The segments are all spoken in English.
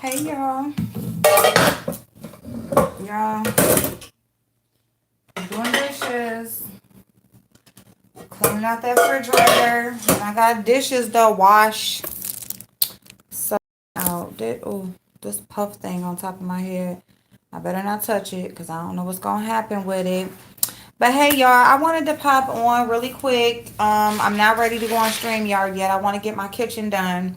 Hey y'all. Y'all, doing dishes. Cleaning out that refrigerator. And I got dishes to wash. So out. Oh, this puff thing on top of my head. I better not touch it because I don't know what's gonna happen with it. But hey y'all, I wanted to pop on really quick. I'm not ready to go on StreamYard yet. I want to get my kitchen done.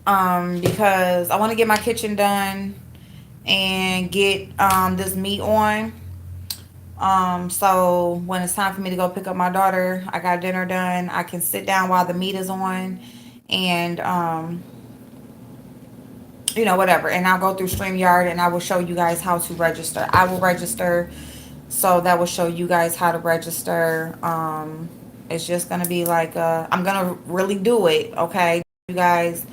Because I want to get my kitchen done and get this meat on. So when it's time for me to go pick up my daughter, I got dinner done. I can sit down while the meat is on and whatever. And I'll go through StreamYard and I will show you guys how to register. I will register, so that will show you guys how to register. It's just gonna be like I'm gonna really do it, okay? You guys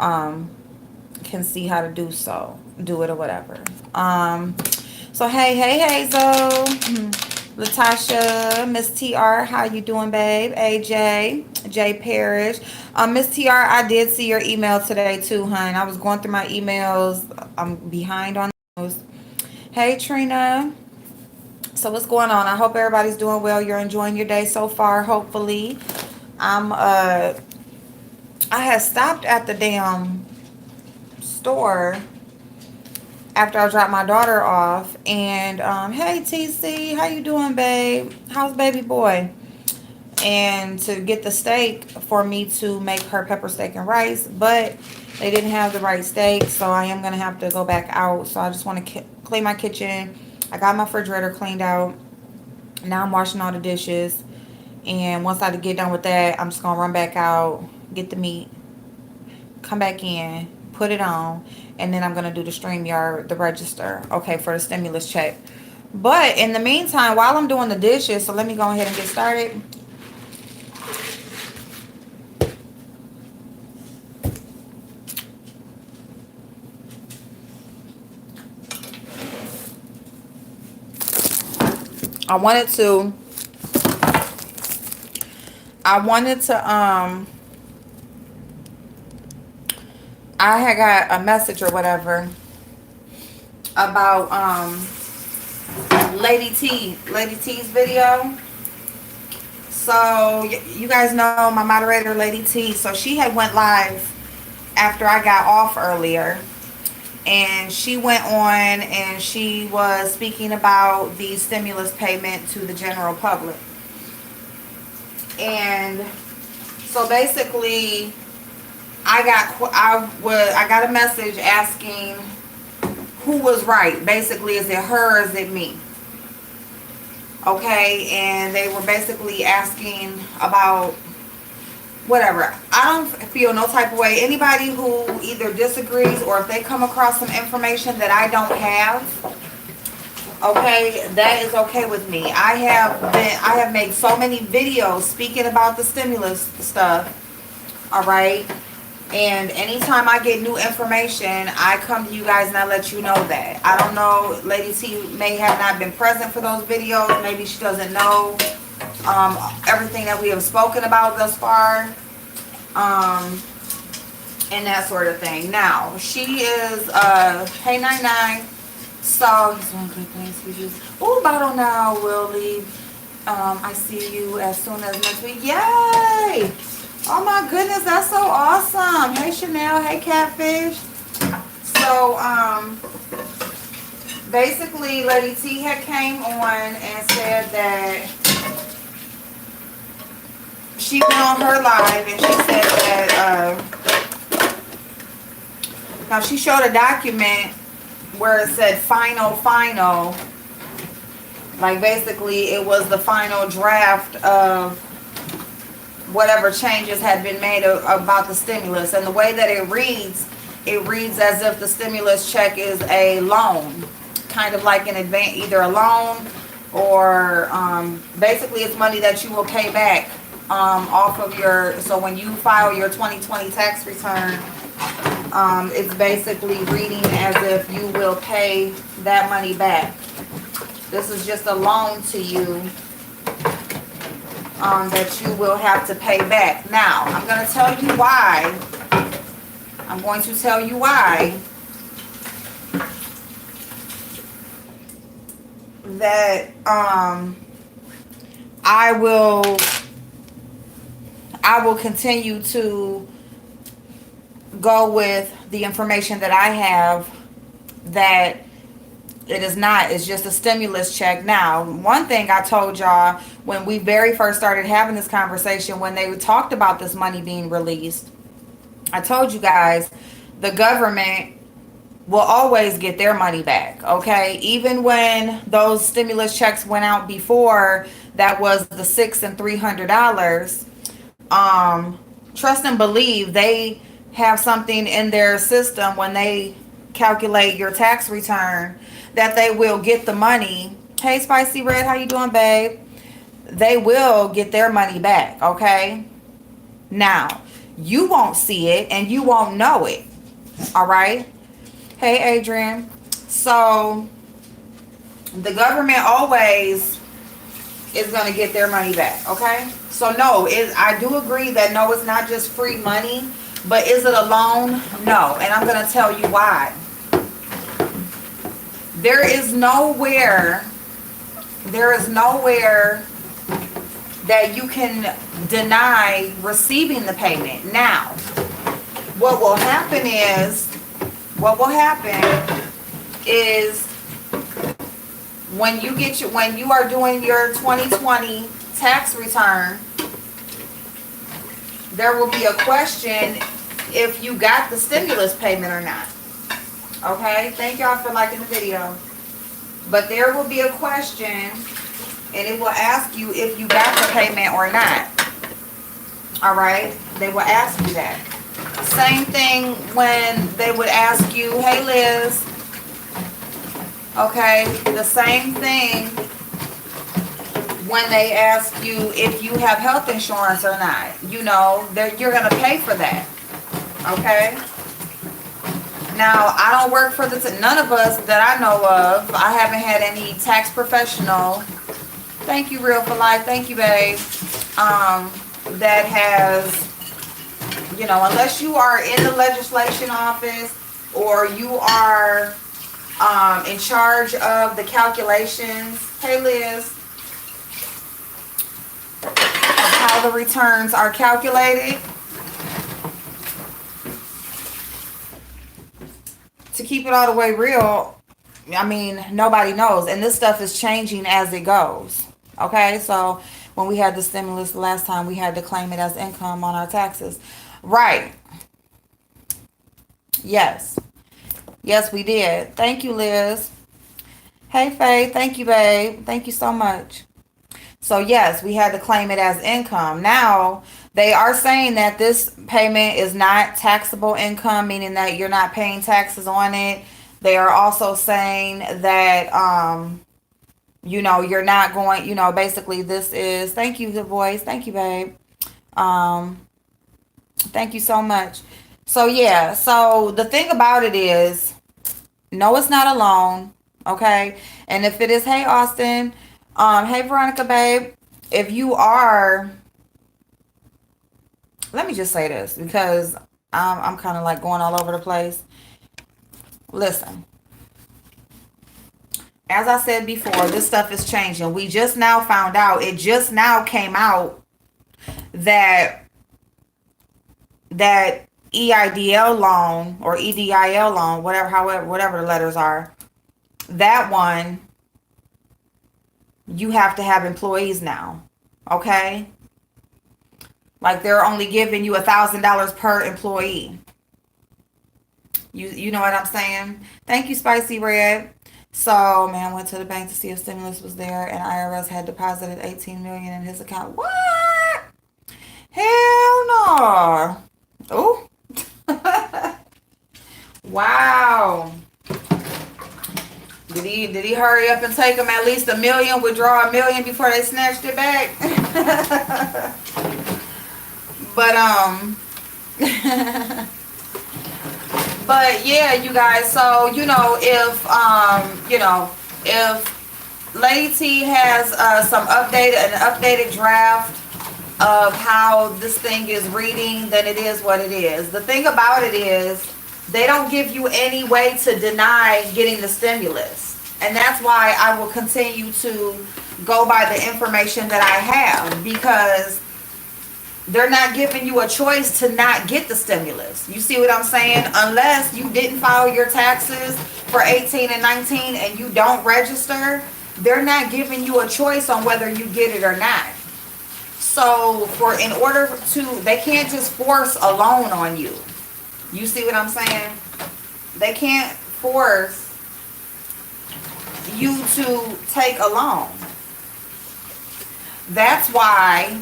can see how to do it or whatever. So hey Hazel, Latasha, Miss TR, how you doing, babe? AJ, Jay Parrish, Miss TR, I did see your email today too, hun. I was going through my emails. I'm behind on those. Hey Trina, so what's going on? I hope everybody's doing well. You're enjoying your day so far, hopefully. I had stopped at the damn store after I dropped my daughter off, and hey TC, how you doing, babe? How's baby boy? And to get the steak for me to make her pepper steak and rice, but they didn't have the right steak, so I am gonna have to go back out. So I just want to clean my kitchen. I got my refrigerator cleaned out. Now I'm washing all the dishes, and once I get done with that, I'm just gonna run back out, get the meat, come back in, put it on, and then I'm gonna do the StreamYard, the register, okay, for the stimulus check. But in the meantime, while I'm doing the dishes, so let me go ahead and get started. I wanted to I had got a message or whatever about Lady T's video. So you guys know my moderator, Lady T. So she had went live after I got off earlier, and she went on and she was speaking about the stimulus payment to the general public. And so basically, I got a message asking who was right. Basically, is it her or is it me? Okay, and they were basically asking about whatever. I don't feel no type of way. Anybody who either disagrees or if they come across some information that I don't have, okay, that is okay with me. I have made so many videos speaking about the stimulus stuff. All right. And anytime I get new information, I come to you guys and I let you know that. I don't know, Lady T may have not been present for those videos. Maybe she doesn't know everything that we have spoken about thus far. And that sort of thing. Now, she is, hey 99. So, he's one good things. Oh, Bottle Now will leave. I see you as soon as next week. Yay! Oh my goodness, that's so awesome. Hey Chanel, hey Catfish. So basically Lady T had came on and said that she went on her live and she said that now she showed a document where it said final, like basically it was the final draft of whatever changes had been made about the stimulus. And the way that it reads as if the stimulus check is a loan, kind of like an advance, either a loan or basically it's money that you will pay back off of your, so when you file your 2020 tax return, it's basically reading as if you will pay that money back. This is just a loan to you that you will have to pay back. Now, I'm going to tell you why I'm going to tell you why. That I will continue to go with the information that I have, that it is not, it's just a stimulus check. Now, one thing I told y'all when we very first started having this conversation, when they talked about this money being released, I told you guys the government will always get their money back, okay? Even when those stimulus checks went out before, that was the $600 and $300. Trust and believe they have something in their system when they calculate your tax return that they will get the money. Hey, Spicy Red, how you doing, babe? They will get their money back, okay? Now, you won't see it and you won't know it, all right? Hey, Adrian. So, the government always is going to get their money back, okay? So, no, I do agree that no, it's not just free money, but is it a loan? No, and I'm going to tell you why. There is nowhere that you can deny receiving the payment. Now, what will happen is when you are doing your 2020 tax return, there will be a question if you got the stimulus payment or not. Okay, thank y'all for liking the video. But there will be a question and it will ask you if you got the payment or not. All right, they will ask you that. Same thing when they would ask you, hey Liz, okay, the same thing when they ask you if you have health insurance or not. You know, you're going to pay for that, okay? Now, I don't work for none of us that I know of. I haven't had any tax professional. Thank you, Real for Life. Thank you, babe. That has, you know, unless you are in the legislation office or you are in charge of the calculations. Hey, Liz. Of how the returns are calculated. To keep it all the way real, I mean, nobody knows. And this stuff is changing as it goes. Okay, so when we had the stimulus the last time, we had to claim it as income on our taxes. Right. Yes. Yes, we did. Thank you, Liz. Hey, Faye. Thank you, babe. Thank you so much. So, yes, we had to claim it as income. Now, they are saying that this payment is not taxable income, meaning that you're not paying taxes on it. They are also saying that, you know, you're not going, you know, basically this is, thank you, Good Voice. Thank you, babe. Thank you so much. So, yeah, so the thing about it is, no, it's not a loan, okay? And if it is, hey, Austin, hey, Veronica, babe, if you are, let me just say this because I'm kind of like going all over the place. Listen, as I said before, this stuff is changing. We just now found out, it just now came out that EIDL loan or EDIL loan, whatever the letters are, that one, you have to have employees now, okay? Like they're only giving you $1,000 per employee. You know what I'm saying? Thank you, Spicy Red. So, man, went to the bank to see if stimulus was there, and IRS had deposited $18 million in his account. What? Hell no. Oh. Wow. Did he hurry up and take them at least $1 million, withdraw $1 million before they snatched it back? But but yeah, you guys, so you know, if Lady T has an updated draft of how this thing is reading, then it is what it is. The thing about it is they don't give you any way to deny getting the stimulus. And that's why I will continue to go by the information that I have, because they're not giving you a choice to not get the stimulus. You see what I'm saying? Unless you didn't file your taxes for 18 and 19 and you don't register, they're not giving you a choice on whether you get it or not. So in order to, they can't just force a loan on you. You see what I'm saying? They can't force you to take a loan. That's why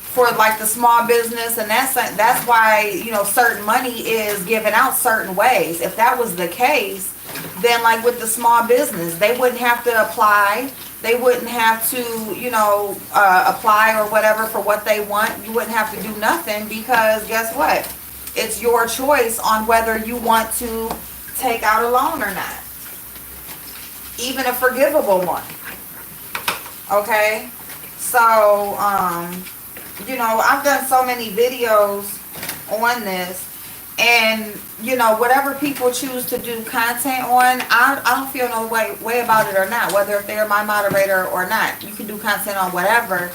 for like the small business, and that's why, you know, certain money is given out certain ways. If that was the case, then like with the small business, they wouldn't have to apply. They wouldn't have to, you know, apply or whatever for what they want. You wouldn't have to do nothing, because guess what? It's your choice on whether you want to take out a loan or not. Even a forgivable one. Okay? So, you know, I've done so many videos on this, and you know, whatever people choose to do content on, I don't feel no way about it or not, whether if they're my moderator or not. You can do content on whatever.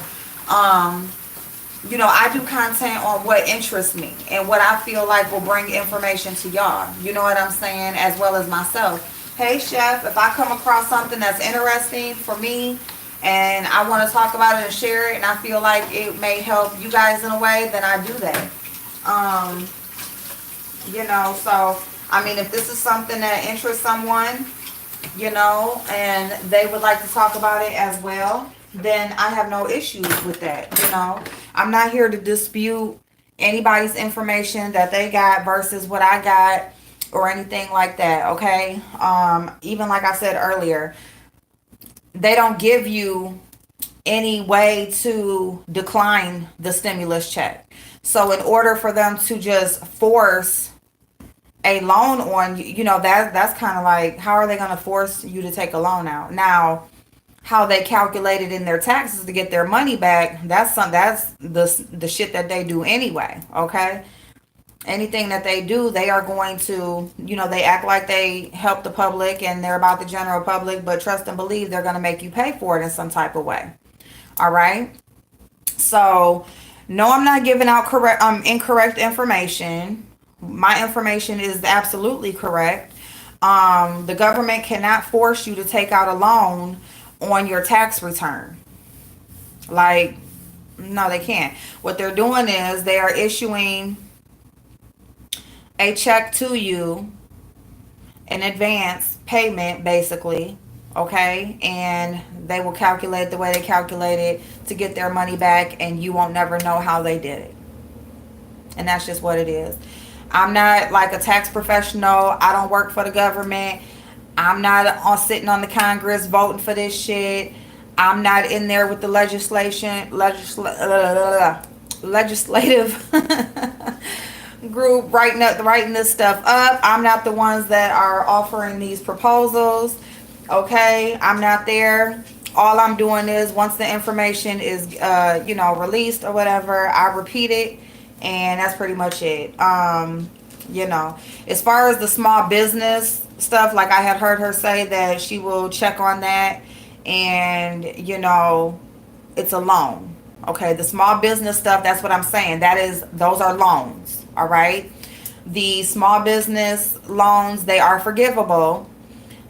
You know, I do content on what interests me and what I feel like will bring information to y'all. You know what I'm saying? As well as myself. Hey, Chef, if I come across something that's interesting for me and I want to talk about it and share it, and I feel like it may help you guys in a way, then I do that. You know, so, I mean, if this is something that interests someone, you know, and they would like to talk about it as well, then I have no issues with that, you know. I'm not here to dispute anybody's information that they got versus what I got or anything like that, okay? Even like I said earlier, they don't give you any way to decline the stimulus check. So in order for them to just force a loan on you, you know, that's kind of like, how are they going to force you to take a loan out? Now, how they calculated in their taxes to get their money back, that's the shit that they do anyway, okay? Anything that they do, they are going to, you know, they act like they help the public and they're about the general public, but trust and believe they're going to make you pay for it in some type of way. All right? So, no, I'm not giving out incorrect information. My information is absolutely correct. The government cannot force you to take out a loan on your tax return. Like, no, they can't. What they're doing is they are issuing a check to you, an advance payment, basically, okay? And they will calculate the way they calculate it to get their money back, and you won't never know how they did it. And that's just what it is. I'm not like a tax professional. I don't work for the government. I'm not sitting on the Congress voting for this shit. I'm not in there with the legislative group writing this stuff up. I'm not the ones that are offering these proposals. Okay, I'm not there. All I'm doing is, once the information is you know, released or whatever, I repeat it, and that's pretty much it. You know, as far as the small business stuff, like I had heard her say that she will check on that, and you know, it's a loan. Okay, the small business stuff, that's what I'm saying. Those are loans. All right. The small business loans, they are forgivable,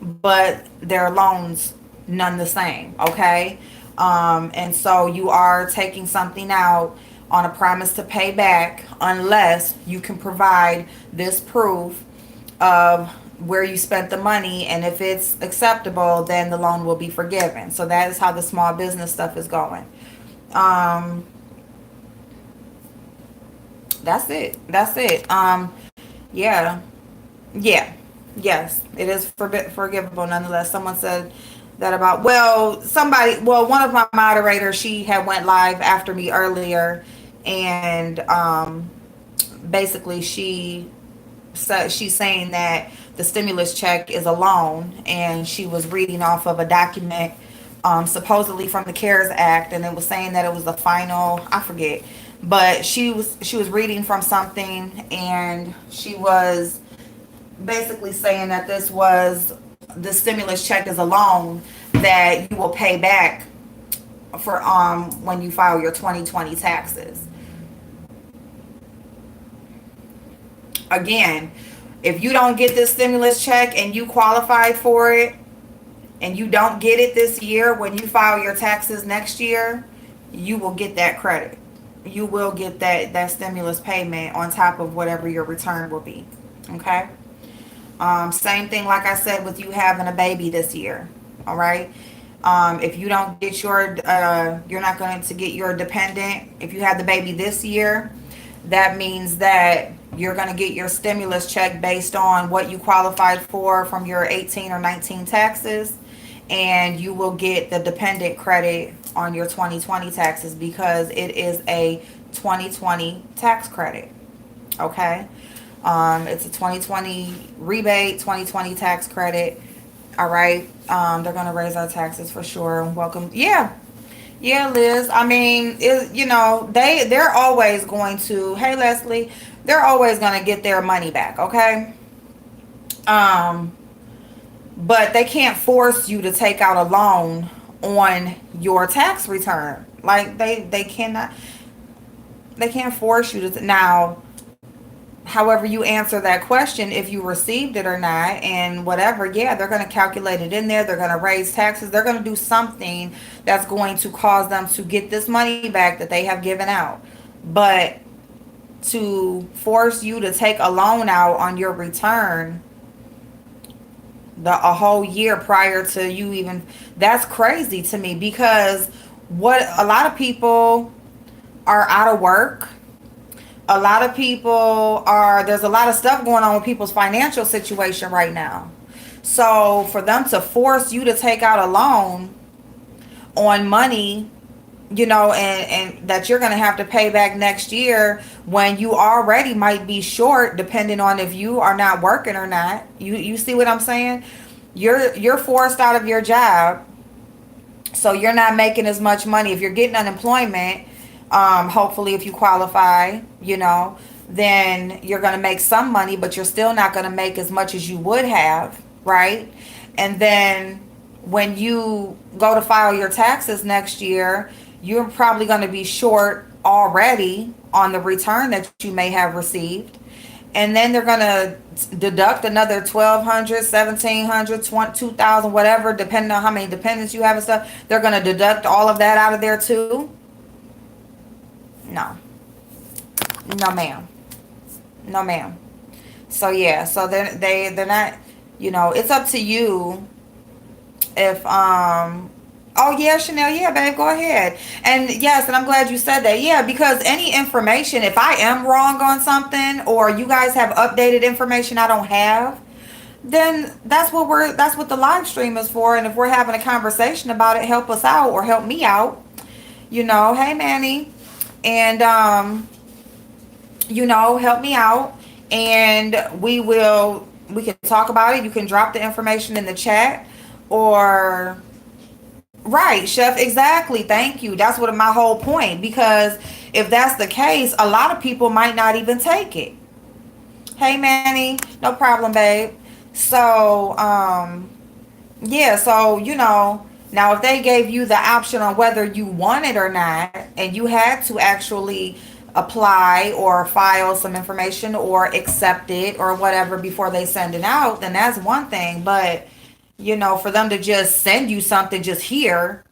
but they're loans none the same. Okay. And so you are taking something out on a promise to pay back unless you can provide this proof of where you spent the money, and if it's acceptable, then the loan will be forgiven. So that is how the small business stuff is going. That's it. Yeah. Yes, it is forgivable nonetheless. Someone said that about, one of my moderators, she had went live after me earlier, and basically she's saying that the stimulus check is a loan, and she was reading off of a document supposedly from the CARES Act, and it was saying that it was the final, I forget, but she was reading from something, and she was basically saying that this was the stimulus check is a loan that you will pay back for when you file your 2020 taxes. Again, if you don't get this stimulus check and you qualified for it, and you don't get it this year, when you file your taxes next year, you will get that credit. You will get that stimulus payment on top of whatever your return will be. Okay. Same thing, like I said, with you having a baby this year. All right. If you don't get you're not going to get your dependent. If you have the baby this year, that means that you're going to get your stimulus check based on what you qualified for from your 18 or 19 taxes, and you will get the dependent credit on your 2020 taxes because it is a 2020 tax credit. Okay. It's a 2020 rebate, 2020 tax credit. All right. They're going to raise our taxes for sure. Welcome. Yeah. Yeah, Liz. I mean, they're always going to, hey, Leslie, they're always going to get their money back. Okay. But they can't force you to take out a loan on your tax return. Like they can't force you to now. However you answer that question, if you received it or not, and whatever, yeah, they're going to calculate it in there. They're going to raise taxes. They're going to do something that's going to cause them to get this money back that they have given out. But to force you to take a loan out on your return a whole year prior to you even, that's crazy to me, because what a lot of people are out of work. A lot of people there's a lot of stuff going on with people's financial situation right now. So for them to force you to take out a loan on money, and that you're going to have to pay back next year when you already might be short, depending on if you are not working or not. You see what I'm saying? You're forced out of your job. So you're not making as much money. If you're getting unemployment, hopefully if you qualify, then you're going to make some money, but you're still not going to make as much as you would have, right? And then when you go to file your taxes next year, you're probably going to be short already on the return that you may have received. And then they're going to deduct another $1,200, $1,700, $2,000, whatever, depending on how many dependents you have and stuff. They're going to deduct all of that out of there too. No. No, ma'am. No, ma'am. So yeah, so they're not, it's up to you if oh yeah, Chanel, yeah, babe, go ahead. And yes, and I'm glad you said that. Yeah, because any information, if I am wrong on something or you guys have updated information I don't have, then that's what the live stream is for. And if we're having a conversation about it, help us out or help me out. Hey Manny. And help me out, and we can talk about it. You can drop the information in the chat, or right, Chef, exactly. Thank you. That's what my whole point, because if that's the case, a lot of people might not even take it. Hey Manny, no problem, babe. So yeah, so now if they gave you the option on whether you want it or not, and you had to actually apply or file some information or accept it or whatever before they send it out, then that's one thing. But for them to just send you something just here,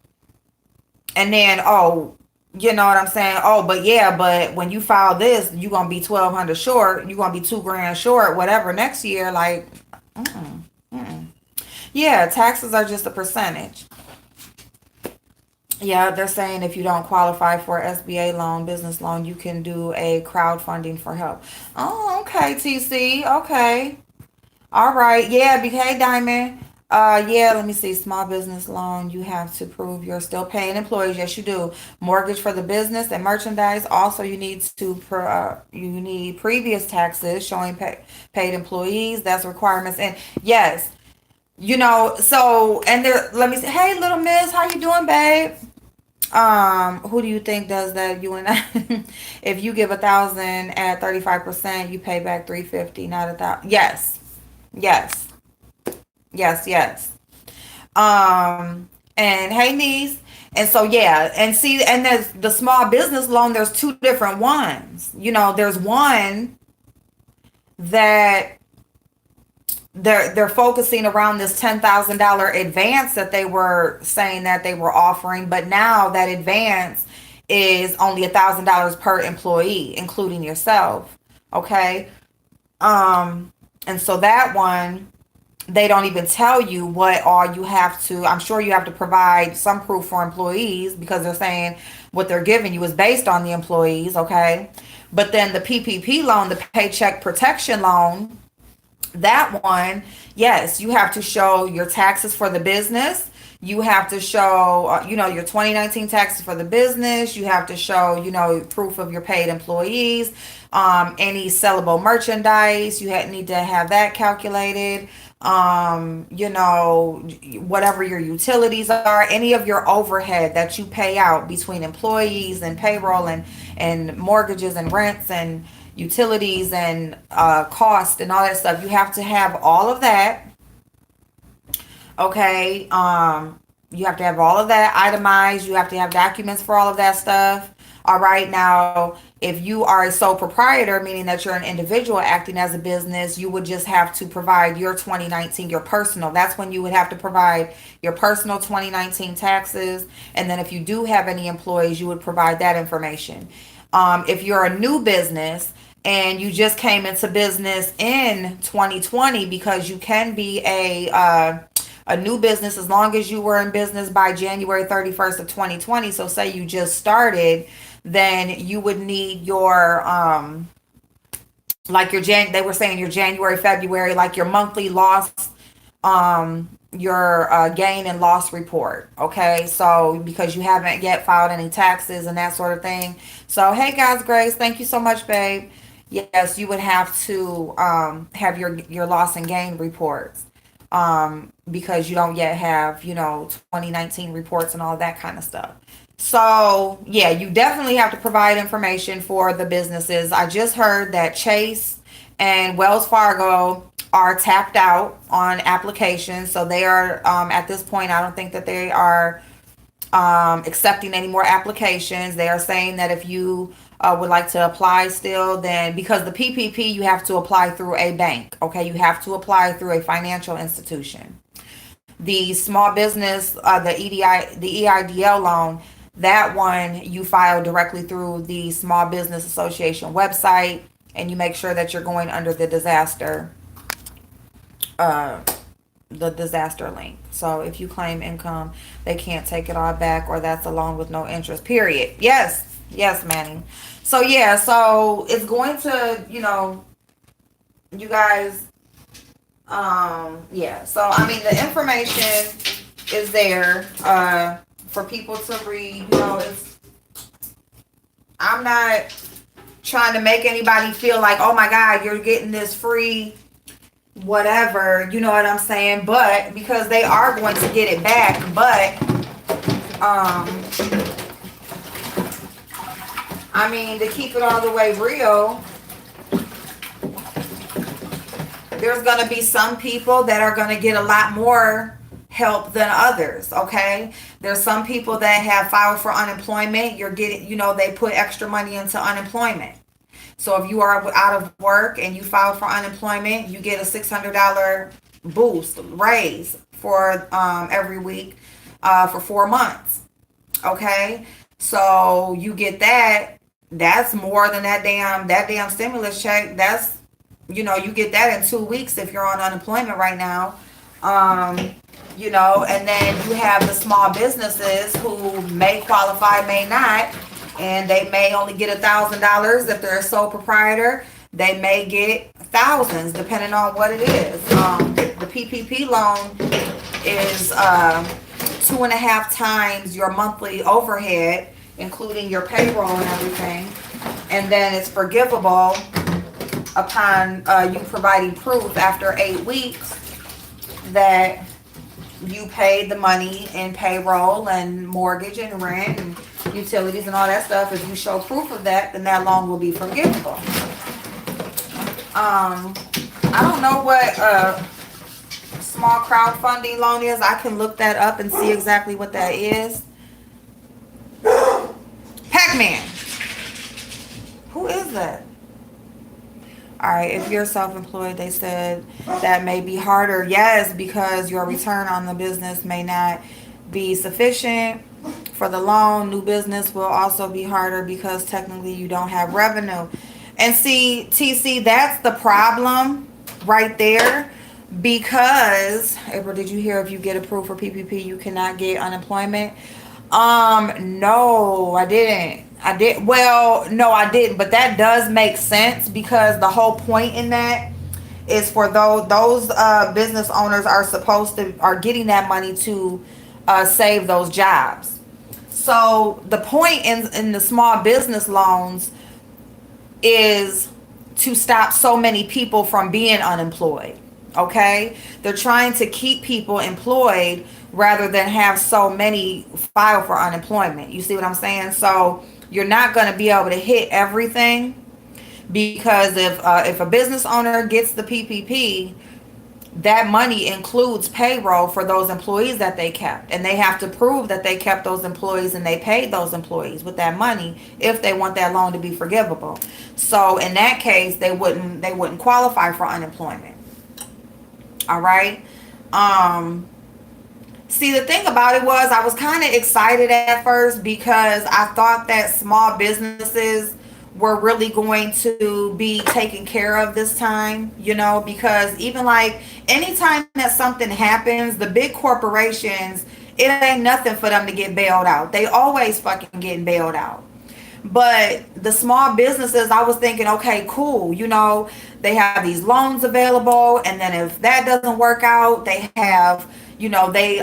and then you know what I'm saying, but when you file this, you're gonna be 1,200 short, you're gonna be $2,000 short, whatever, next year. Like, yeah, taxes are just a percentage. Yeah, they're saying if you don't qualify for SBA loan, business loan, you can do a crowdfunding for help. Oh, okay, TC. Okay. All right. Yeah, hey, Diamond. Yeah, let me see. Small business loan, you have to prove you're still paying employees. Yes, you do. Mortgage for the business and merchandise. Also, you need you need previous taxes showing paid employees. That's requirements. And yes, So, and there, let me say, hey, little miss, how you doing, babe? Who do you think does that? You and I. If you give 1,000 at 35%, you pay back 350, not 1,000. Yes, yes, yes. And hey, niece. And so, yeah, and see, and there's the small business loan. There's two different ones. There's one that they're focusing around this $10,000 advance that they were saying that they were offering, but now that advance is only $1,000 per employee, including yourself. Okay. And so that one, they don't even tell you what all you have to. I'm sure you have to provide some proof for employees, because they're saying what they're giving you is based on the employees. Okay. But then the PPP loan, the Paycheck Protection Loan, that one, yes, you have to show your taxes for the business. You have to show, your 2019 taxes for the business. You have to show, proof of your paid employees, any sellable merchandise. Need to have that calculated. Whatever your utilities are, any of your overhead that you pay out between employees and payroll and mortgages and rents and utilities and cost and all that stuff. You have to have all of that. Okay. You have to have all of that itemized. You have to have documents for all of that stuff. All right. Now, if you are a sole proprietor, meaning that you're an individual acting as a business, you would just have to provide your 2019, your personal. That's when you would have to provide your personal 2019 taxes. And then if you do have any employees, you would provide that information. If you're a new business and you just came into business in 2020, because you can be a new business as long as you were in business by January 31st of 2020. So say you just started, then you would need your they were saying your January, February, like your monthly loss, your gain and loss report. Okay. So because you haven't yet filed any taxes and that sort of thing. So, hey guys, Grace, thank you so much, babe. Yes, you would have to have your loss and gain reports, because you don't yet have 2019 reports and all that kind of stuff. So yeah, you definitely have to provide information for the businesses. I just heard that Chase and Wells Fargo are tapped out on applications, so they are at this point, I don't think that they are accepting any more applications. They are saying that if you would like to apply still, then because the PPP, you have to apply through a bank. Okay, you have to apply through a financial institution. The small business, the EIDL loan, that one you file directly through the Small Business Association website, and you make sure that you're going under the disaster link. So if you claim income, they can't take it all back, or that's a loan with no interest, period. Yes, Manny. So yeah, so it's going to, you guys, yeah. So I mean, the information is there for people to read. I'm not trying to make anybody feel like, oh my God, you're getting this free whatever, you know what I'm saying? But because they are going to get it back, but I mean, to keep it all the way real, there's going to be some people that are going to get a lot more help than others. Okay, there's some people that have filed for unemployment. You're getting, they put extra money into unemployment. So if you are out of work and you file for unemployment, you get a $600 boost raise for every week for 4 months. Okay, so you get that. That's more than that damn stimulus check. That's, you get that in 2 weeks if you're on unemployment right now. And then you have the small businesses who may qualify, may not, and they may only get $1,000 if they're a sole proprietor. They may get thousands depending on what it is. The PPP loan is 2.5 times your monthly overhead, including your payroll and everything, and then it's forgivable upon you providing proof after 8 weeks that you paid the money in payroll and mortgage and rent and utilities and all that stuff, if you show proof of that, then that loan will be forgivable. I don't know what small crowdfunding loan is. I can look that up and see exactly what that is. Pac-Man. Who is that? All right, if you're self-employed, they said that may be harder. Yes, because your return on the business may not be sufficient for the loan. New business will also be harder because technically you don't have revenue. And see, TC, that's the problem right there. Because, April, did you hear if you get approved for PPP, you cannot get unemployment? No, I didn't. Well, no, I didn't, but that does make sense because the whole point in that is for those business owners are getting that money to save those jobs. So the point in the small business loans is to stop so many people from being unemployed. Okay, they're trying to keep people employed rather than have so many file for unemployment. You see what I'm saying? So you're not going to be able to hit everything, because if a business owner gets the PPP, that money includes payroll for those employees that they kept, and they have to prove that they kept those employees and they paid those employees with that money if they want that loan to be forgivable. So in that case, they wouldn't qualify for unemployment. All right. See, the thing about it was I was kind of excited at first because I thought that small businesses were really going to be taken care of this time, because even like anytime that something happens, the big corporations, it ain't nothing for them to get bailed out. They always fucking getting bailed out. But the small businesses, I was thinking, okay, cool. They have these loans available. And then if that doesn't work out, they have, they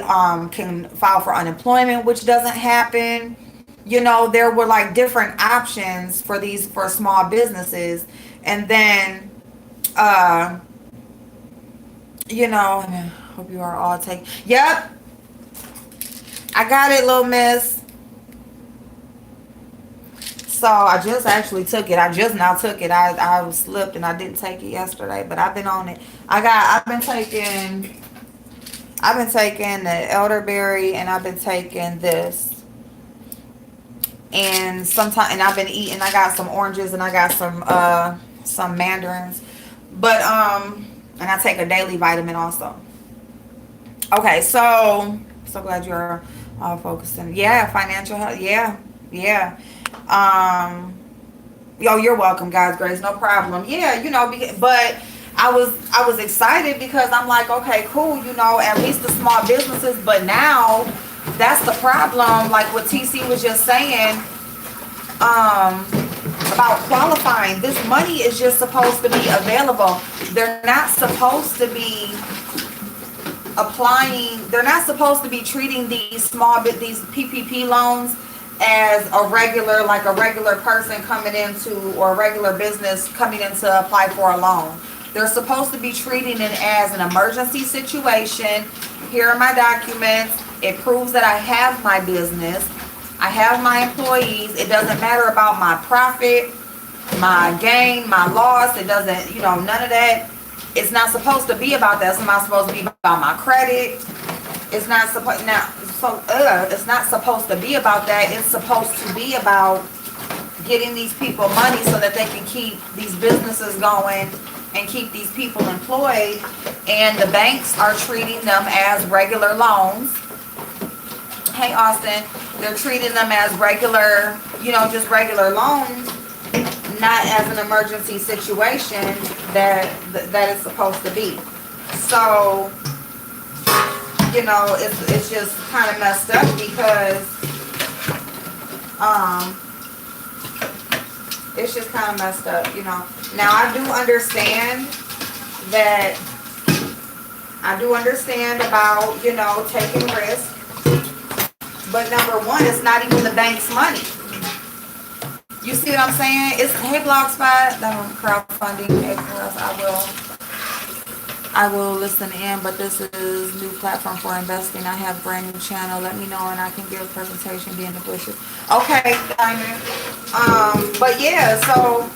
can file for unemployment, which doesn't happen. There were like different options for small businesses. And then, I hope you are all taking. Yep. I got it, little miss. So I just actually took it. I just now took it. I slipped and I didn't take it yesterday, but I've been on it. I've been taking the elderberry, and I've been taking this. And I've been eating. I got some oranges and I got some mandarins. But and I take a daily vitamin also. Okay, so glad you're all focusing. Yeah, financial health. Yeah. You're welcome, God's grace, no problem. Yeah, but I was excited because I'm like, okay, cool, at least the small businesses. But now that's the problem, like what TC was just saying, about qualifying. This money is just supposed to be available. They're not supposed to be applying. They're not supposed to be treating these PPP loans as a regular person coming into, or a regular business coming in to apply for a loan. They're supposed to be treating it as an emergency situation. Here are my documents. It proves that I have my business. I have my employees. It doesn't matter about my profit, my gain, my loss. It doesn't, none of that. It's not supposed to be about that. It's not supposed to be about my credit. It's not supposed it's not supposed to be about that. It's supposed to be about getting these people money so that they can keep these businesses going and keep these people employed. And the banks are treating them as regular loans. Hey, Austin, they're treating them as regular, just regular loans, not as an emergency situation that it's supposed to be. So, it's just kind of messed up because it's just kind of messed up, Now I do understand about, taking risk. But number one, it's not even the bank's money. You see what I'm saying? It's, hey, Blogspot, that one crowdfunding, I will. I will listen in, but this is new platform for investing. I have brand new channel. Let me know and I can give a presentation, be in the bushes. Okay, Diamond. But yeah, so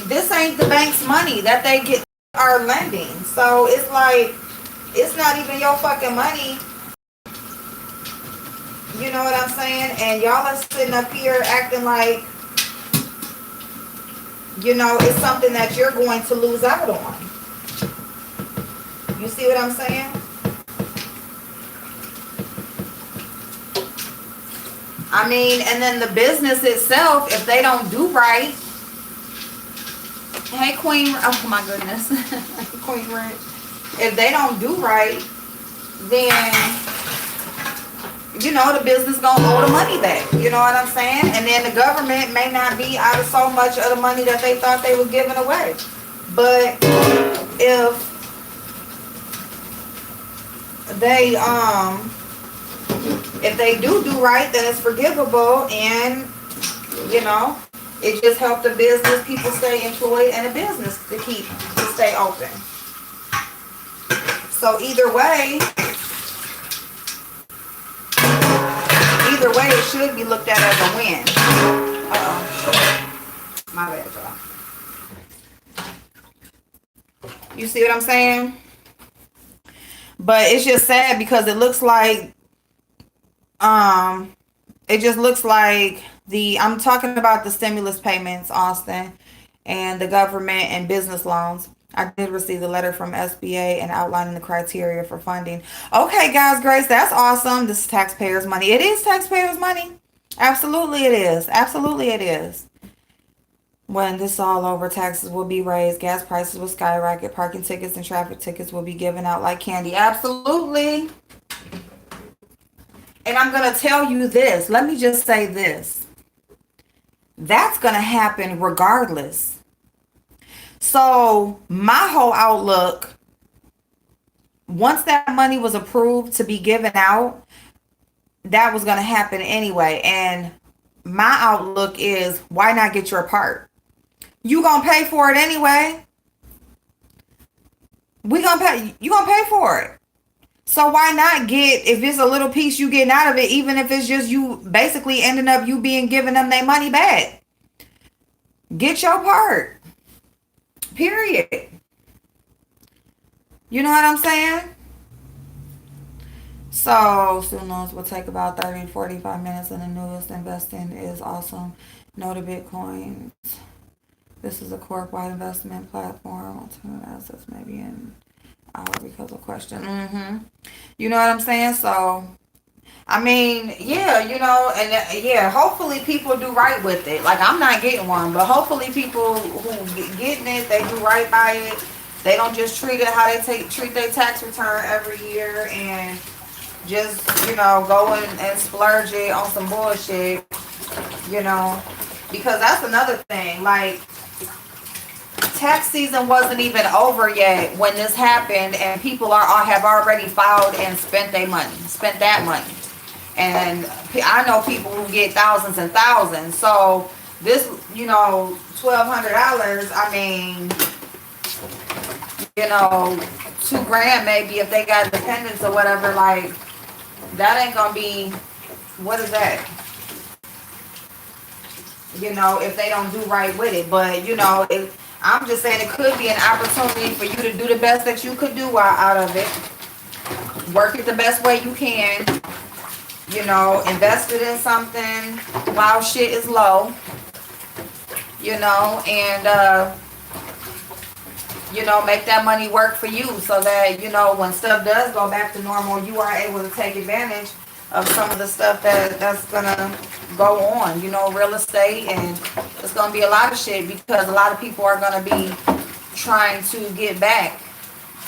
this ain't the bank's money that they get are lending. So it's like it's not even your fucking money. You know what I'm saying? And y'all are sitting up here acting like, you know, it's something that you're going to lose out on. You see what I'm saying? I mean, and then the business itself, if they don't do right, hey Queen, oh my goodness, Queen Rich, if they don't do right, then you know the business gonna owe the money back. You know what I'm saying? And then the government may not be out of so much of the money that they thought they was giving away. But they if they do right, then it's forgivable, and you know it just helped the business people stay employed and the business to stay open. So either way it should be looked at as a win. My bad, y'all. You see what I'm saying? But it's just sad because it looks like it just looks like I'm talking about the stimulus payments, Austin, and the government and business loans. I did receive the letter from SBA and outlining the criteria for funding. Okay, guys, Grace, that's awesome. This is taxpayers' money. It is taxpayers' money. Absolutely it is. Absolutely it is. When this is all over, taxes will be raised, gas prices will skyrocket, parking tickets and traffic tickets will be given out like candy. Absolutely. And I'm going to tell you this. Let me just say this. That's going to happen regardless. So my whole outlook, once that money was approved to be given out, that was going to happen anyway. And my outlook is, why not get your part? You going to pay for it anyway. You going to pay for it. So why not get, if it's a little piece you getting out of it, even if it's just you basically ending up you being giving them their money back. Get your part. Period. You know what I'm saying? So student loans will take about 30 to 45 minutes, and the newest investing is awesome. Know the Bitcoin. This is a corp-wide investment platform. Alternative assets may be in our because of question. You know what I'm saying? So, I mean, yeah, you know, and yeah, hopefully people do right with it. Like, I'm not getting one, but hopefully people who getting it, they do right by it. They don't just treat it how they treat their tax return every year and just, you know, go and splurge it on some bullshit, you know, because that's another thing. Like, tax season wasn't even over yet when this happened, and people have already filed and spent that money. And I know people who get thousands and thousands. So this, you know, $1,200, I mean, you know, $2,000 maybe if they got dependents or whatever, like, that ain't gonna be, what is that? You know, if they don't do right with it. But, you know, I'm just saying it could be an opportunity for you to do the best that you could do out of it. Work it the best way you can. You know, invest it in something while shit is low. You know, and, you know, make that money work for you so that, you know, when stuff does go back to normal, you are able to take advantage of some of the stuff that's gonna go on, you know, real estate, and it's gonna be a lot of shit because a lot of people are gonna be trying to get back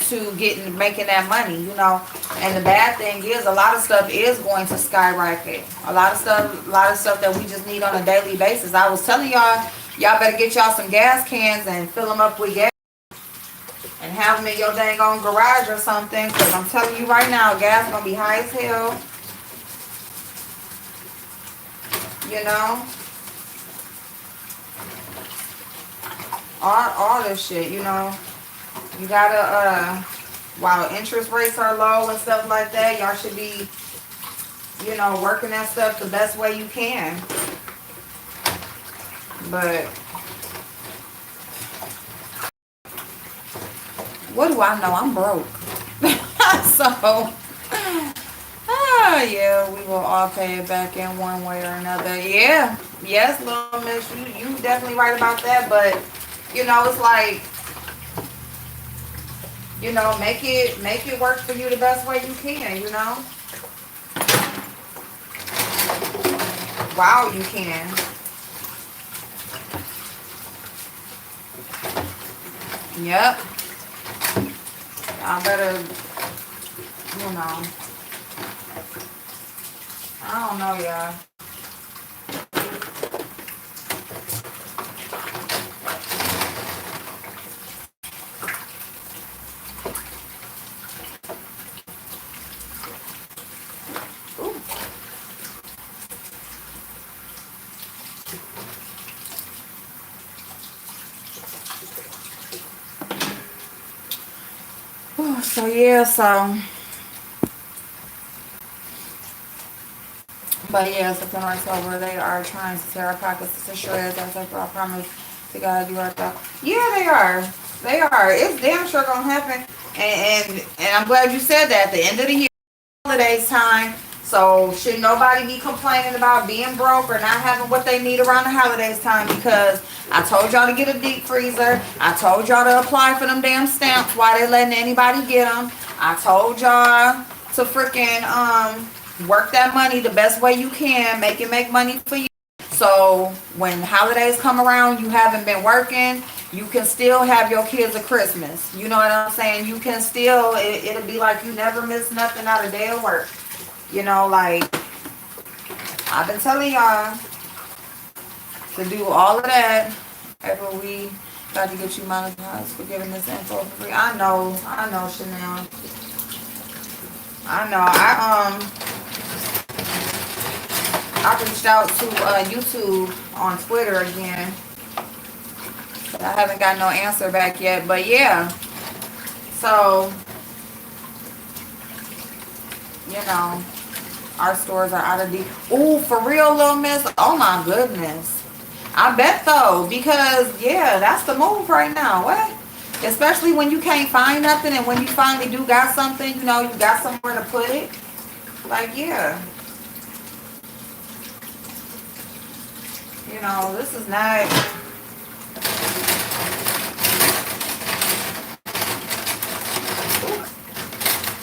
to making that money, you know. And the bad thing is a lot of stuff is going to skyrocket. A lot of stuff that we just need on a daily basis. I was telling y'all better get y'all some gas cans and fill them up with gas and have them in your dang on garage or something, because I'm telling you right now, gas is gonna be high as hell. You know, all this shit, you know, You gotta, while interest rates are low and stuff like that, y'all should be, you know, working that stuff the best way you can. But what do I know? I'm broke. So, yeah, we will all pay it back in one way or another. Yeah, yes, little miss, you definitely right about that. But you know, it's like, you know, make it work for you the best way you can. You know, wow, you can. Yep. I better, you know. I don't know, y'all. So yeah, so but yeah, September, October, they are trying to tear our pockets to shreds. I said, I promise to God you are though. Yeah, they are. They are. It's damn sure gonna happen. And I'm glad you said that. At the end of the year, holidays time. So should nobody be complaining about being broke or not having what they need around the holidays time, because I told y'all to get a deep freezer. I told y'all to apply for them damn stamps. Why they letting anybody get them? I told y'all to freaking work that money the best way you can. Make it make money for you. So when holidays come around, you haven't been working, you can still have your kids a Christmas. You know what I'm saying? You can still, it'll be like you never miss nothing, not a day of work. You know, like, I've been telling y'all to do all of that after we got to get you monetized for giving this info for free. I know, Chanel. I know. I reached out to YouTube on Twitter again. But I haven't got no answer back yet. But yeah. So, you know, our stores are out of deep. Ooh, for real, little miss. Oh my goodness. I bet though, because yeah, that's the move right now. What? Especially when you can't find nothing, and when you finally do got something, you know, you got somewhere to put it. Like, yeah. You know, this is not.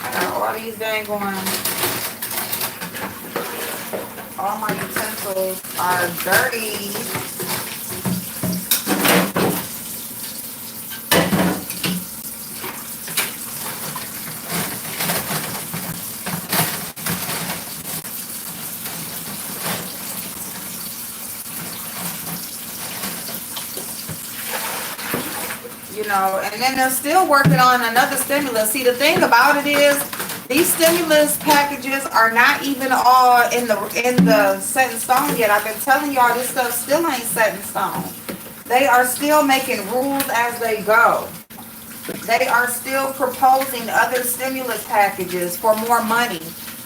I got all these dang going. All my utensils are dirty. You know, and then they're still working on another stimulus. See, the thing about it is, these stimulus packages are not even all in the set in stone yet. I've been telling y'all this stuff still ain't set in stone. They are still making rules as they go. They are still proposing other stimulus packages for more money.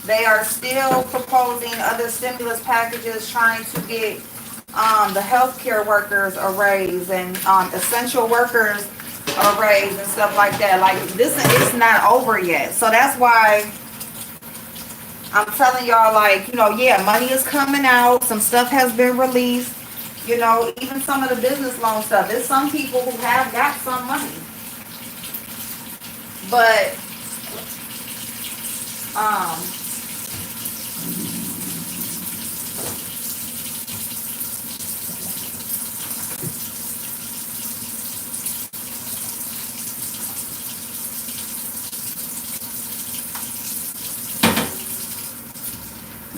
They are still proposing other stimulus packages trying to get the healthcare workers a raise, and essential workers a raise and stuff like that. Like, this is not over yet. So that's why I'm telling y'all, like, you know, yeah, money is coming out. Some stuff has been released. You know, even some of the business loan stuff. There's some people who have got some money. But,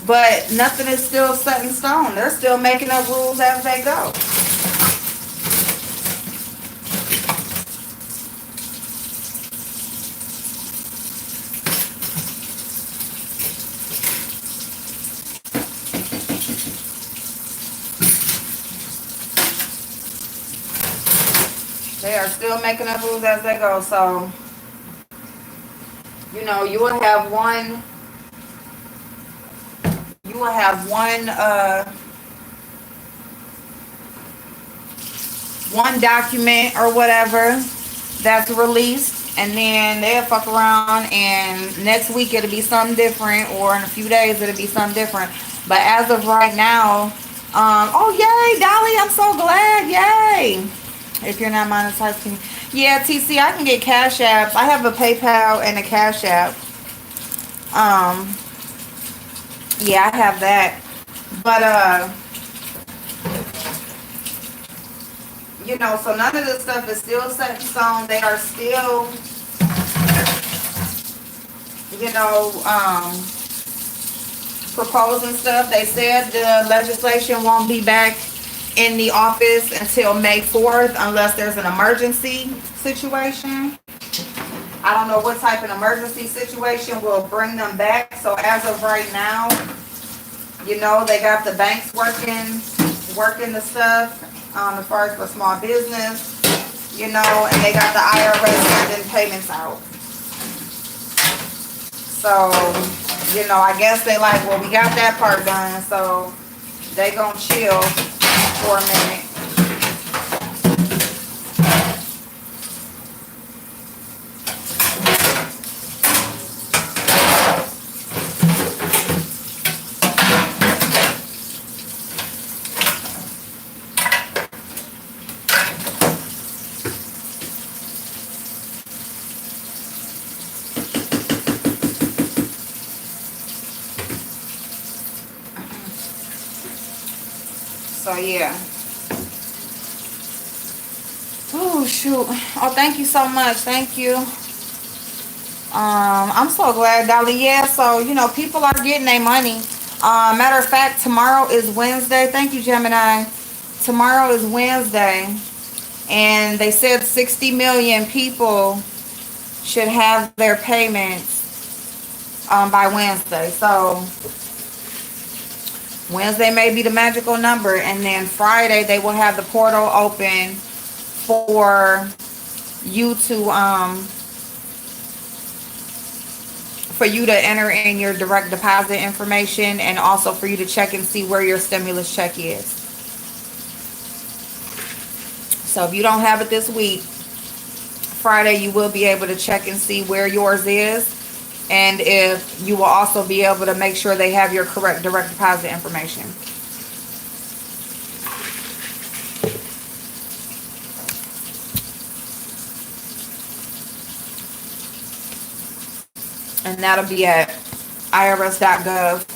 but nothing is still set in stone. They're still making up rules as they go. They are still making up rules as they go. So, you know, you will have one document or whatever that's released, and then they'll fuck around and next week it'll be something different, or in a few days it'll be something different. But as of right now, oh yay, Dolly, I'm so glad, yay. If you're not monetized, yeah, TC, I can get Cash Apps. I have a PayPal and a Cash App. Yeah, I have that. But you know, so none of this stuff is still set in stone. They are still, you know, proposing stuff. They said the legislation won't be back in the office until May 4th unless there's an emergency situation. I don't know what type of emergency situation will bring them back. So as of right now, you know, they got the banks working the stuff. As far as for small business, you know, and they got the IRS sending payments out. So, you know, I guess they like, well, we got that part done, so they gonna chill for a minute. So yeah. Oh shoot. Oh, thank you so much. Thank you. I'm so glad, Dolly. Yeah, so you know, people are getting their money. Matter of fact, tomorrow is Wednesday. Thank you, Gemini. Tomorrow is Wednesday, and they said 60 million people should have their payments by Wednesday. So Wednesday may be the magical number, and then Friday they will have the portal open for you to enter in your direct deposit information, and also for you to check and see where your stimulus check is. So if you don't have it this week, Friday you will be able to check and see where yours is. And if you will also be able to make sure they have your correct direct deposit information. And that'll be at irs.gov.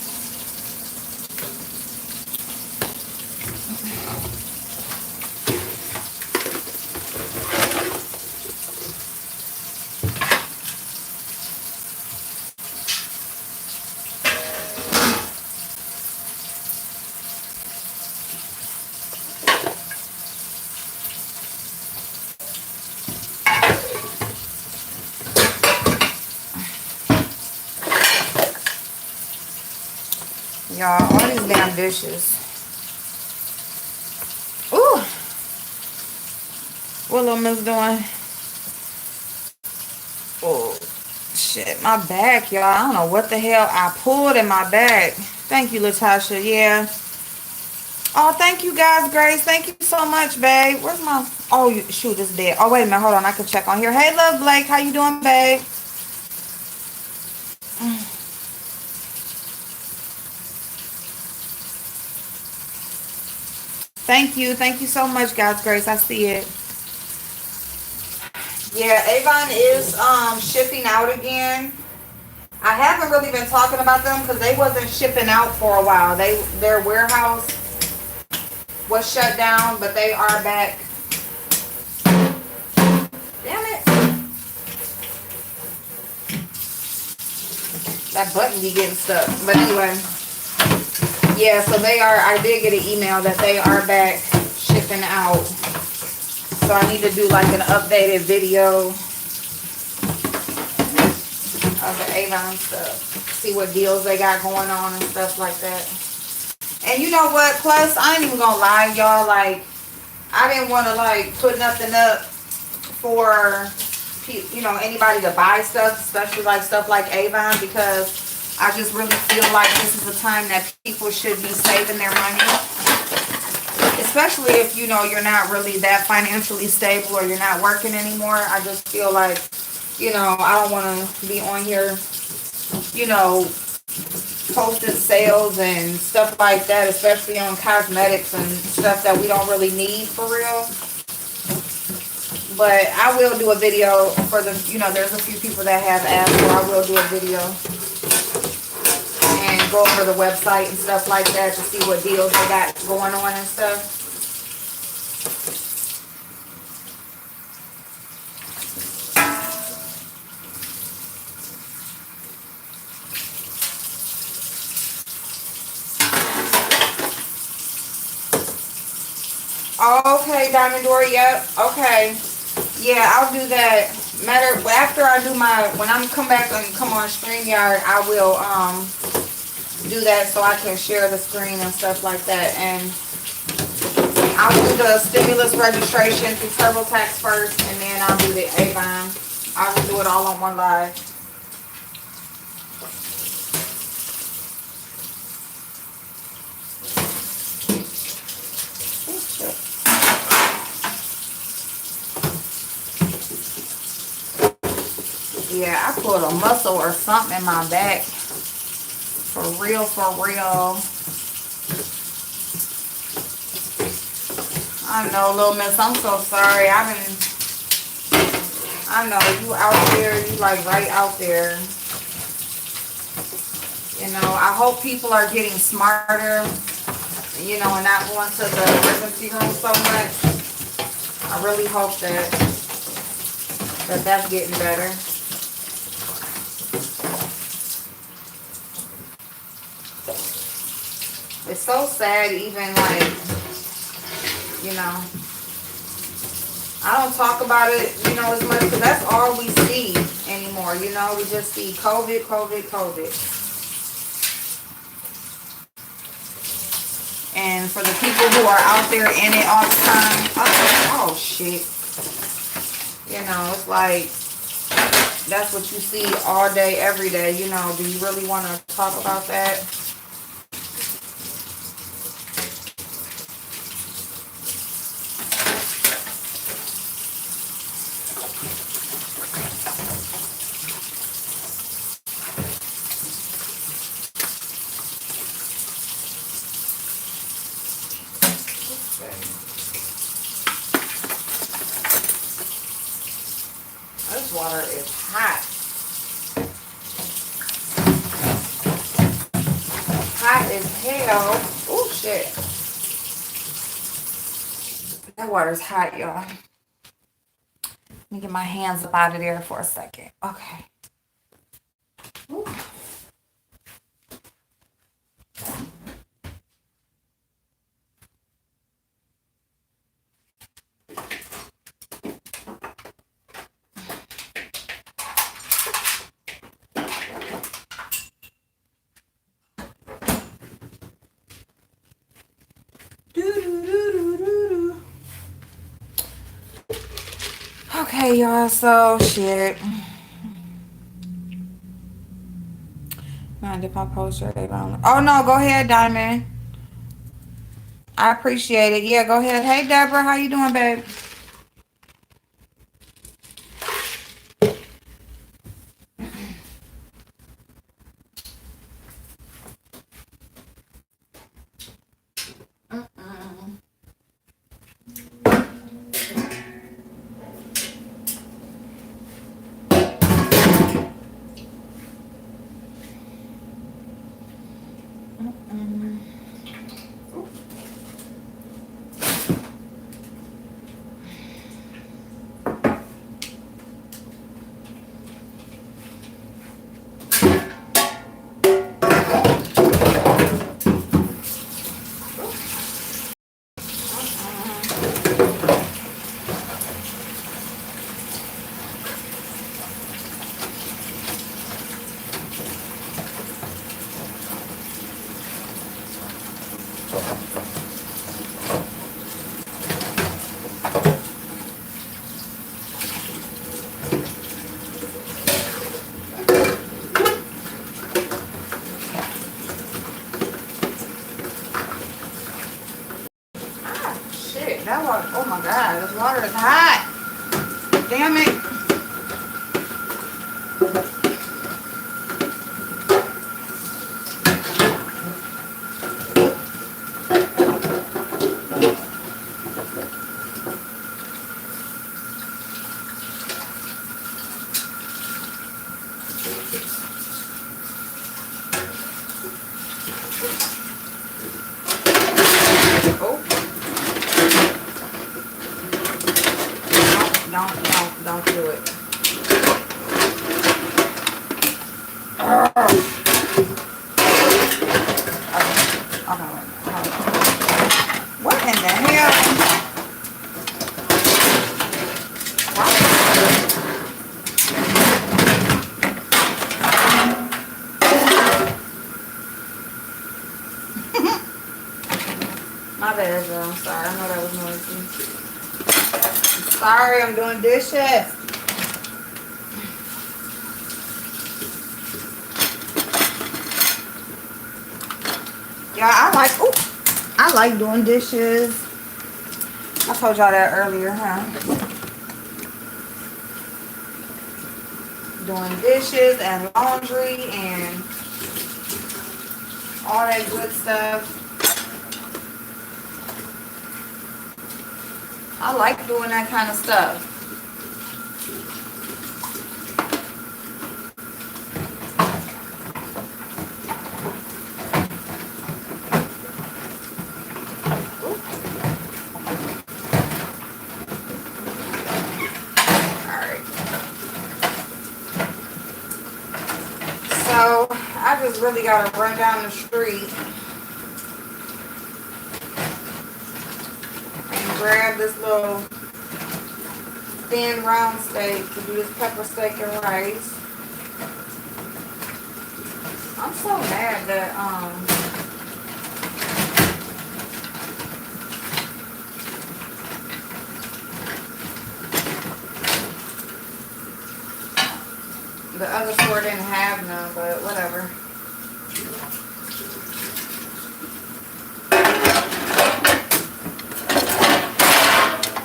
Y'all, all these damn dishes. Ooh. What little miss doing? Oh, shit. My back, y'all. I don't know what the hell I pulled in my back. Thank you, Latasha. Yeah. Oh, thank you, guys. Grace, thank you so much, babe. Where's my... Oh, shoot, it's dead. Oh, wait a minute. Hold on. I can check on here. Hey, love, Blake. How you doing, babe? Thank you. Thank you so much, God's Grace. I see it. Yeah, Avon is shipping out again. I haven't really been talking about them because they wasn't shipping out for a while. Their warehouse was shut down, but they are back. Damn it. That button be getting stuck. But anyway. Yeah, so they are, I did get an email that they are back shipping out. So I need to do like an updated video of the Avon stuff. See what deals they got going on and stuff like that. And you know what? Plus, I ain't even gonna lie, y'all. Like, I didn't want to like put nothing up for, you know, anybody to buy stuff, especially like stuff like Avon, because I just really feel like this is a time that people should be saving their money. Especially if, you know, you're not really that financially stable or you're not working anymore. I just feel like, you know, I don't want to be on here, you know, posting sales and stuff like that, especially on cosmetics and stuff that we don't really need for real. But I will do a video for the, you know, there's a few people that have asked, so I will do a video and go over the website and stuff like that to see what deals they got going on and stuff. Okay, Diamond Dory, yep, okay. Yeah, I'll do that. After I do my, when I'm come back and come on StreamYard, I will do that so I can share the screen and stuff like that. And I'll do the stimulus registration through TurboTax first, and then I'll do the Avon. I will do it all on one live. Yeah, I pulled a muscle or something in my back. For real, for real. I know, Little Miss, I'm so sorry. I know, you out there, you like right out there. You know, I hope people are getting smarter, you know, and not going to the emergency room so much. I really hope that's getting better. It's so sad, even like, you know, I don't talk about it, you know, as much, because that's all we see anymore, you know. We just see COVID, COVID, COVID. And for the people who are out there in it all the time, oh shit. You know, it's like, that's what you see all day, every day, you know. Do you really want to talk about that? This water is hot. Hot as hell. Oh, shit. That water's hot, y'all. Let me get my hands up out of there for a second. Okay. Ooh. Okay, y'all, so shit. Mind if I post your Avon? Oh no, go ahead, Diamond. I appreciate it. Yeah, go ahead. Hey, Deborah, how you doing, babe? my God, this water is hot. Damn it. Oh, don't do it. What in the hell? My bad, y'all. I'm sorry. I know that was noisy. I'm sorry, I'm doing dishes. Yeah, I like doing dishes. I told y'all that earlier, huh? Doing dishes and laundry and all that good stuff. I like doing that kind of stuff. So I just really gotta run down the street and grab this little thin round steak to do this pepper steak and rice. I'm so mad that the other store didn't have none, but whatever.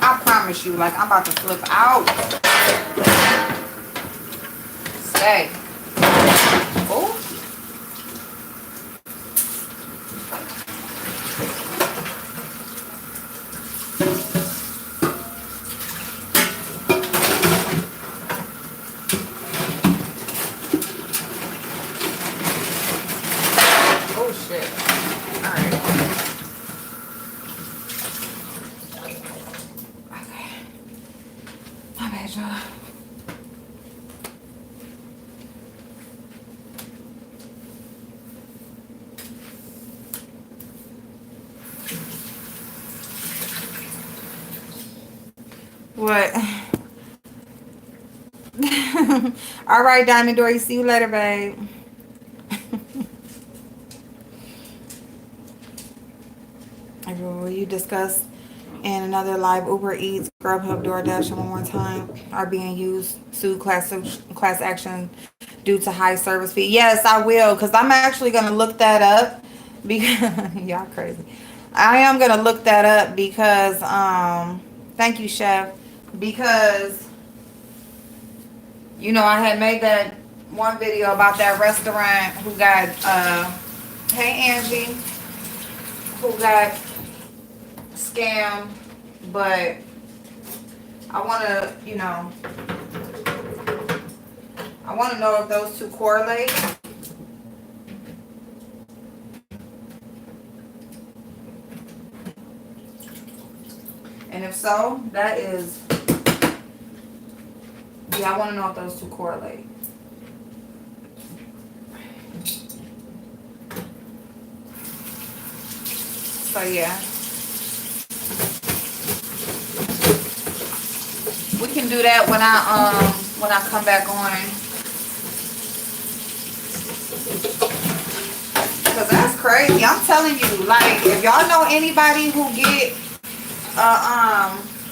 I promise you, like, I'm about to flip out. Stay. Oh. What? All right, Diamond Dory. See you later, babe. Will you discuss in another live Uber Eats, Grubhub, DoorDash one more time are being used to class action due to high service fee? Yes, I will, because I'm actually going to look that up because y'all crazy. I am going to look that up because thank you, chef, because you know I had made that one video about that restaurant who got hey Angie, who got scam, but I want to, you know, I want to know if those two correlate. And if so, that is, yeah, I want to know if those two correlate. So yeah. We can do that when I come back on. Cause that's crazy. I'm telling you, like, if y'all know anybody who get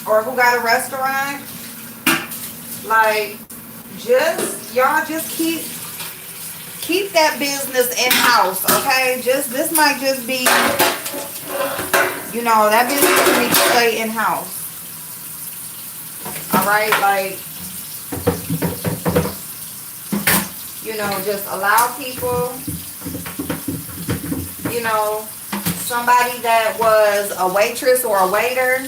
or who got a restaurant, like, y'all just keep that business in house, okay? This might just be, you know, that business can be stay in house. now, right? Like, you know, just allow people, you know, somebody that was a waitress or a waiter,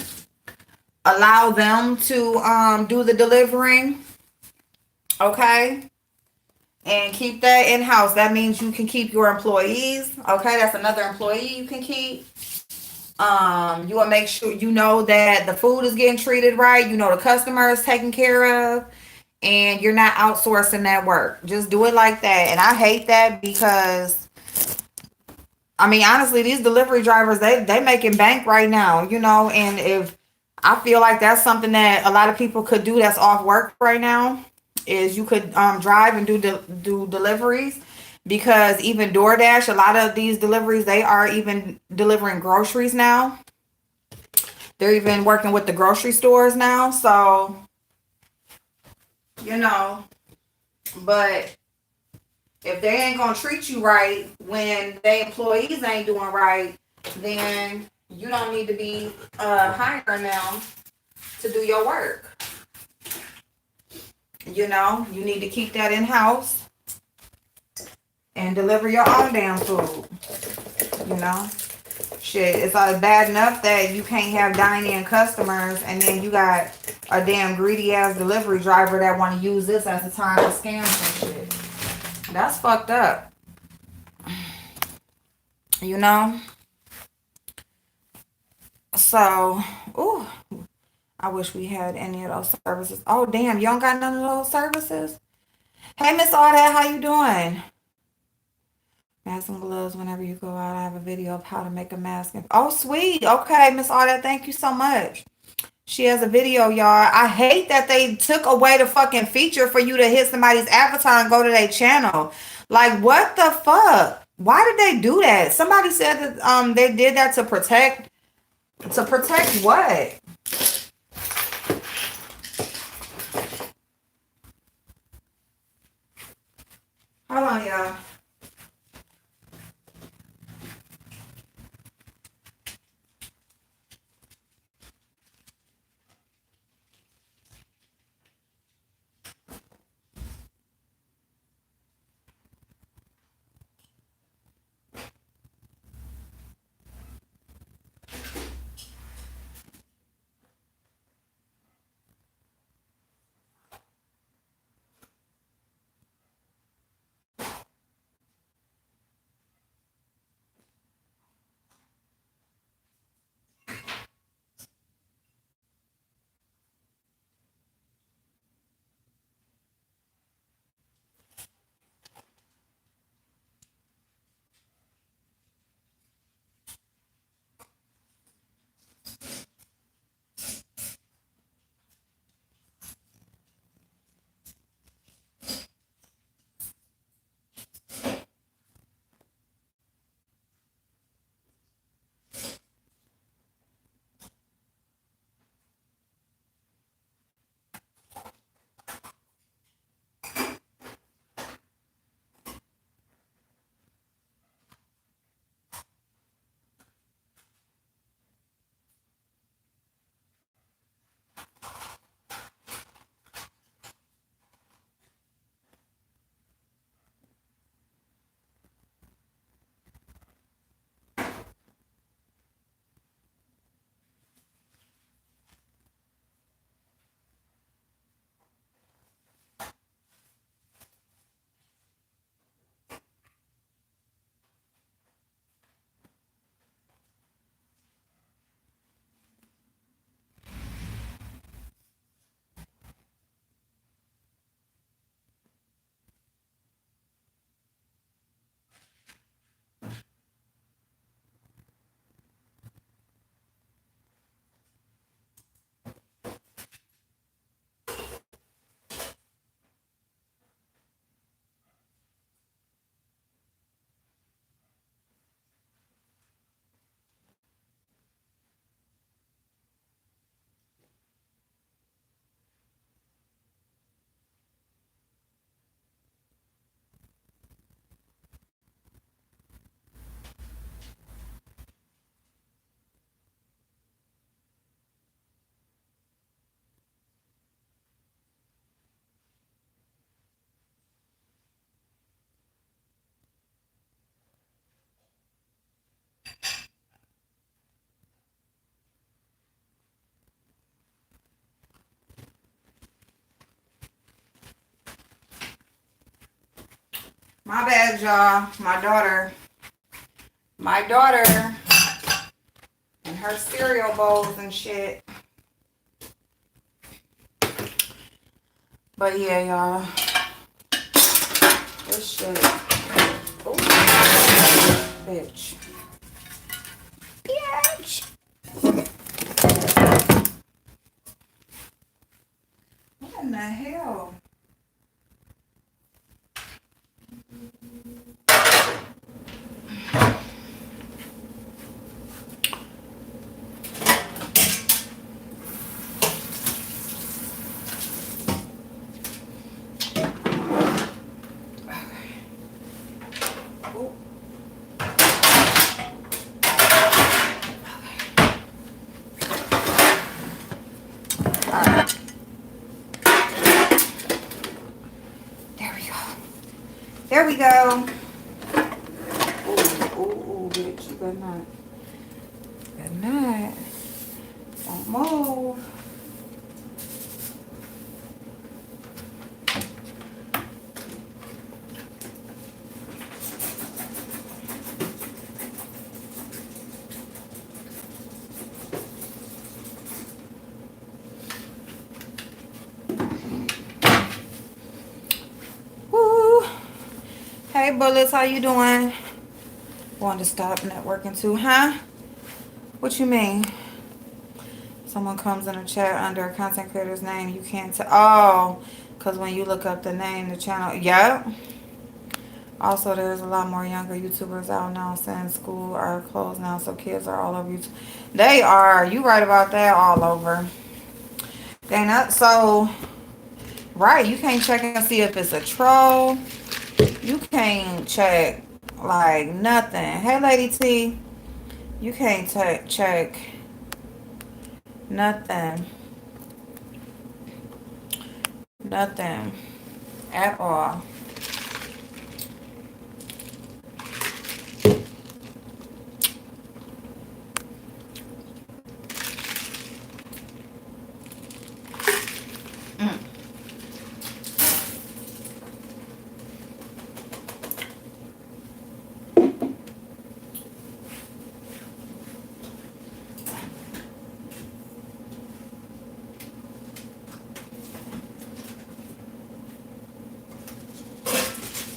allow them to do the delivering, okay? And keep that in-house. That means you can keep your employees, okay? That's another employee you can keep. You will make sure you know that the food is getting treated right, you know the customer is taken care of, and you're not outsourcing that work. Just do it like that. And I hate that because I mean, honestly, these delivery drivers, they making bank right now, you know, and if I feel like that's something that a lot of people could do that's off work right now, is you could drive and do deliveries, because even DoorDash, a lot of these deliveries, they are even delivering groceries now. They're even working with the grocery stores now. So, you know, but if they ain't gonna treat you right when their employees ain't doing right, then you don't need to be hiring them to do your work. You know, you need to keep that in house and deliver your own damn food. You know, shit, it's bad enough that you can't have dine-in customers, and then you got a damn greedy ass delivery driver that want to use this as a time to scam some shit. That's fucked up. You know? So, ooh, I wish we had any of those services. Oh, damn, you don't got none of those services? Hey, Miss Audette, how you doing? Mask and gloves whenever you go out. I have a video of how to make a mask. Oh, sweet. Okay, Miss Audette, thank you so much. She has a video, y'all. I hate that they took away the fucking feature for you to hit somebody's avatar and go to their channel. Like, what the fuck? Why did they do that? Somebody said that they did that to protect what? Hold on, y'all. My bad, y'all. My daughter and her cereal bowls and shit. But yeah, y'all. This shit. Oh, bitch. Bitch. What in the hell? Oh. Alright. There we go. There we go. Ooh, bitch. You better not. Better not. Don't move. Woo. Hey, Bullets. How you doing? Wanted to stop networking too, huh? What you mean? Someone comes in a chat under a content creator's name, you can't tell. Oh, because when you look up the name, the channel. Yep. Also, there's a lot more younger YouTubers out now since school are closed now, so kids are all over YouTube. They are. You right about that, all over. They not so. Right, you can't check and see if it's a troll. You can't check like nothing. Hey, Lady T. You can't check nothing. Nothing at all.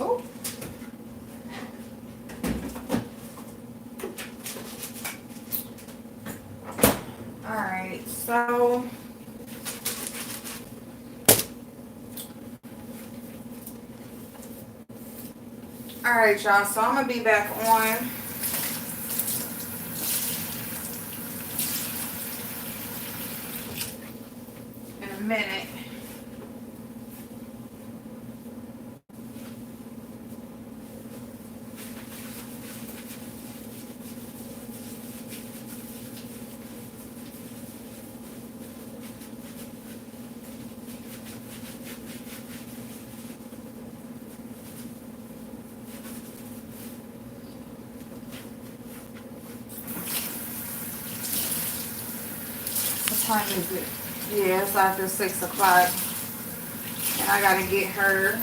Oh. All right, so all right, y'all. So I'm gonna be back on in a minute. What time is it? Yeah, it's after 6 o'clock, and I gotta get her.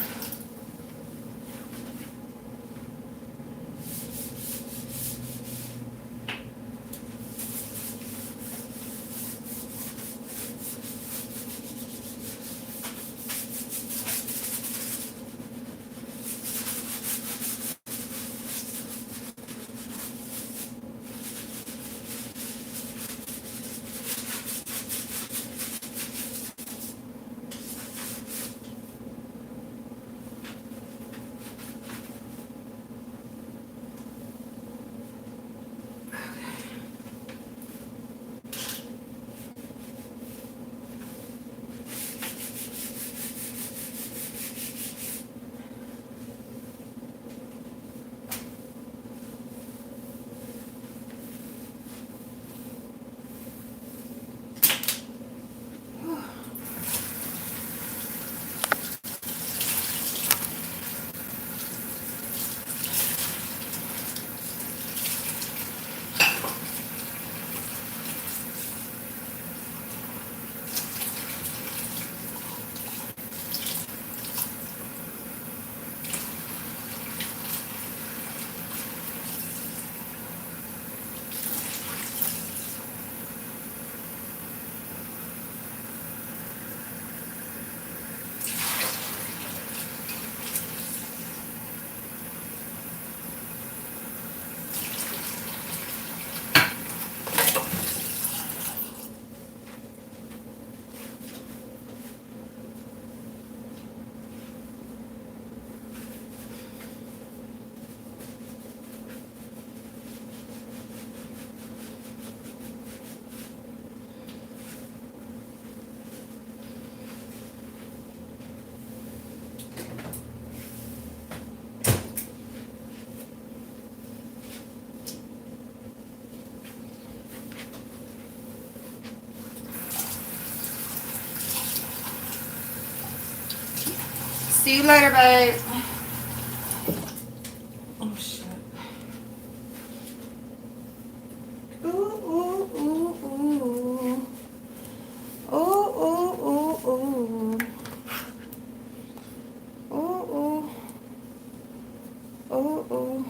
See you later, babe. Oh shit. Ooh, ooh, ooh, ooh. Ooh, ooh, ooh, ooh. Ooh, ooh. Ooh, ooh.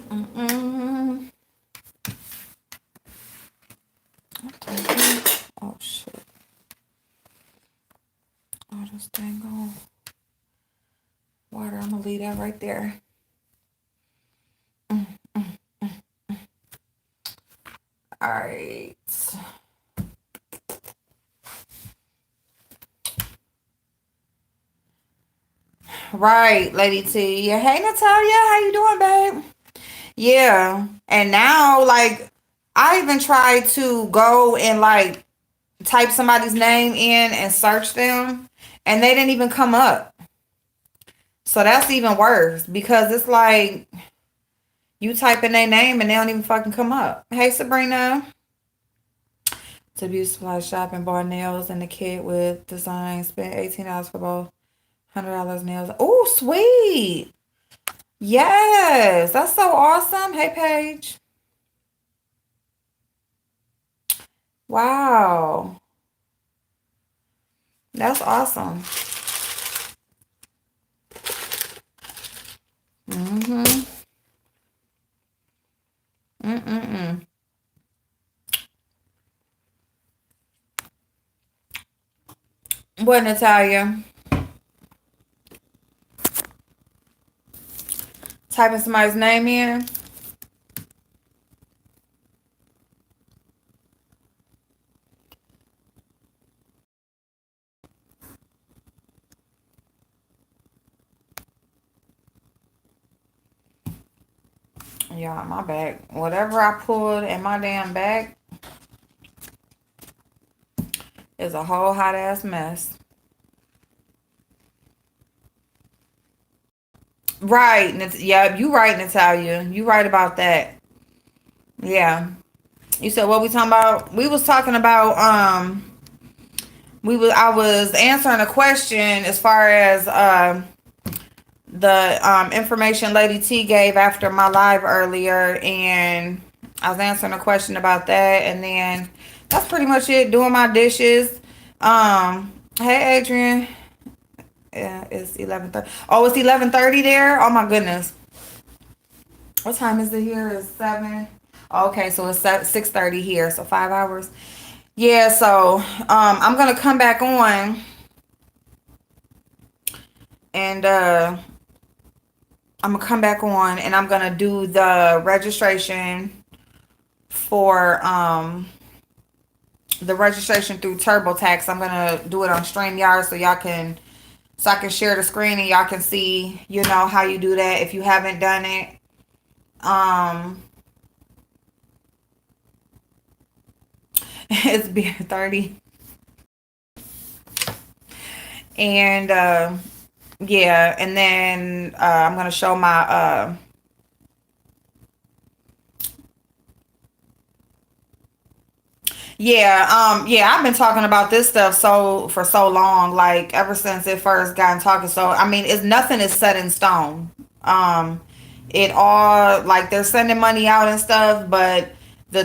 Mm-mm. Oh shit. Oh, this dang on water. I'm gonna leave that right there. All right. Right, Lady T. Hey, Natalia. How you doing, babe? Yeah. And now, like, I even tried to go and, like, type somebody's name in and search them, and they didn't even come up. So that's even worse because it's like you type in their name and they don't even fucking come up. Hey, Sabrina. To beauty supply shop and bar nails and the kit with design. Spent $18 for both. $100 nails. Oh, sweet. Yes. That's so awesome. Hey, Paige. Wow. That's awesome. Mm-hmm. Mm-mm-mm. What, Natalia? Typing somebody's name in? Yeah, my back. Whatever I pulled in my damn back is a whole hot ass mess. Right. Yeah, you right, Natalia. You right about that. Yeah. You said what we talking about? We was talking about I was answering a question as far as the information Lady T gave after my live earlier, and I was answering a question about that, and then that's pretty much it. Doing my dishes. Hey Adrian. Yeah, it's 11:30. Oh, it's 11:30 there. Oh my goodness. What time is it here? It's 7. Okay, so it's 6:30 here, so 5 hours. Yeah, so I'm gonna come back on and I'm gonna come back on and I'm gonna do the registration for the registration through TurboTax. I'm gonna do it on StreamYard so I can share the screen and y'all can see, how you do that if you haven't done it. It's beer 30. And yeah, and then I'm gonna show my yeah, I've been talking about this stuff for so long, like ever since it first got talking. So I mean, it's nothing is set in stone. It all, like, they're sending money out and stuff, but the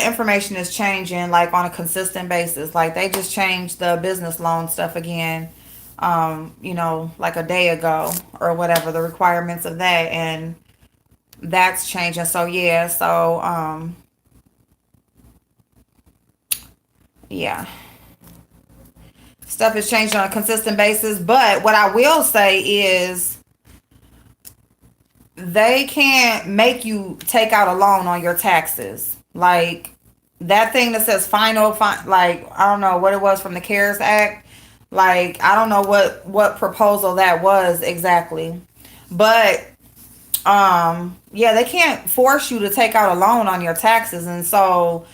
information is changing, like, on a consistent basis. Like, they just changed the business loan stuff again, like a day ago or whatever, the requirements of that, and that's changing. So yeah, yeah, stuff is changing on a consistent basis. But what I will say is they can't make you take out a loan on your taxes. Like, that thing that says like, I don't know what it was from the CARES Act. Like, I don't know what proposal that was exactly. But yeah, they can't force you to take out a loan on your taxes. And so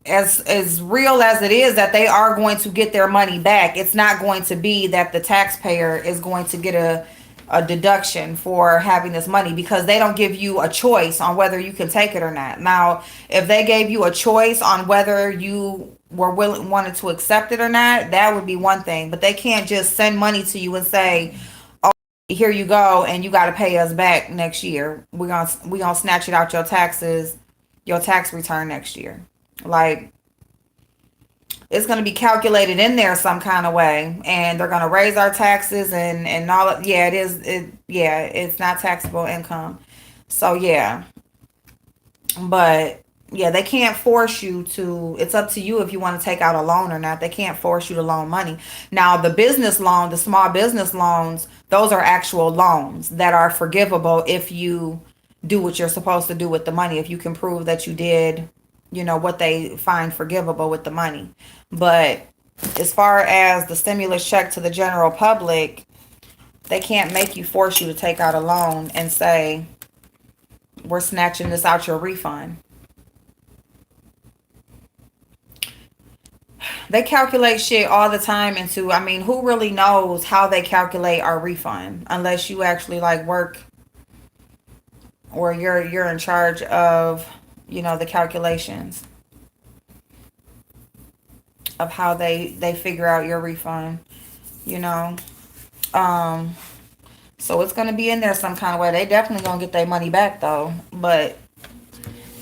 as real as it is that they are going to get their money back, it's not going to be that the taxpayer is going to get a deduction for having this money, because they don't give you a choice on whether you can take it or not. Now, if they gave you a choice on whether you were willing wanted to accept it or not, that would be one thing. But they can't just send money to you and say, "Oh, here you go, and you got to pay us back next year. We gonna snatch it out your taxes, your tax return next year." Like, it's going to be calculated in there some kind of way, and they're going to raise our taxes and all of, yeah, it's not taxable income. So yeah, but yeah, they can't force you to. It's up to you if you want to take out a loan or not. They can't force you to loan money. Now, the business loan, the small business loans, those are actual loans that are forgivable if you do what you're supposed to do with the money. If you can prove that you did, what they find forgivable with the money. But as far as the stimulus check to the general public, they can't make you, force you to take out a loan and say, we're snatching this out your refund. They calculate shit all the time into, I mean, who really knows how they calculate our refund unless you actually like work, or you're in charge of, the calculations of how they figure out your refund, you know. Um so it's going to be in there some kind of way. They definitely going to get their money back though, but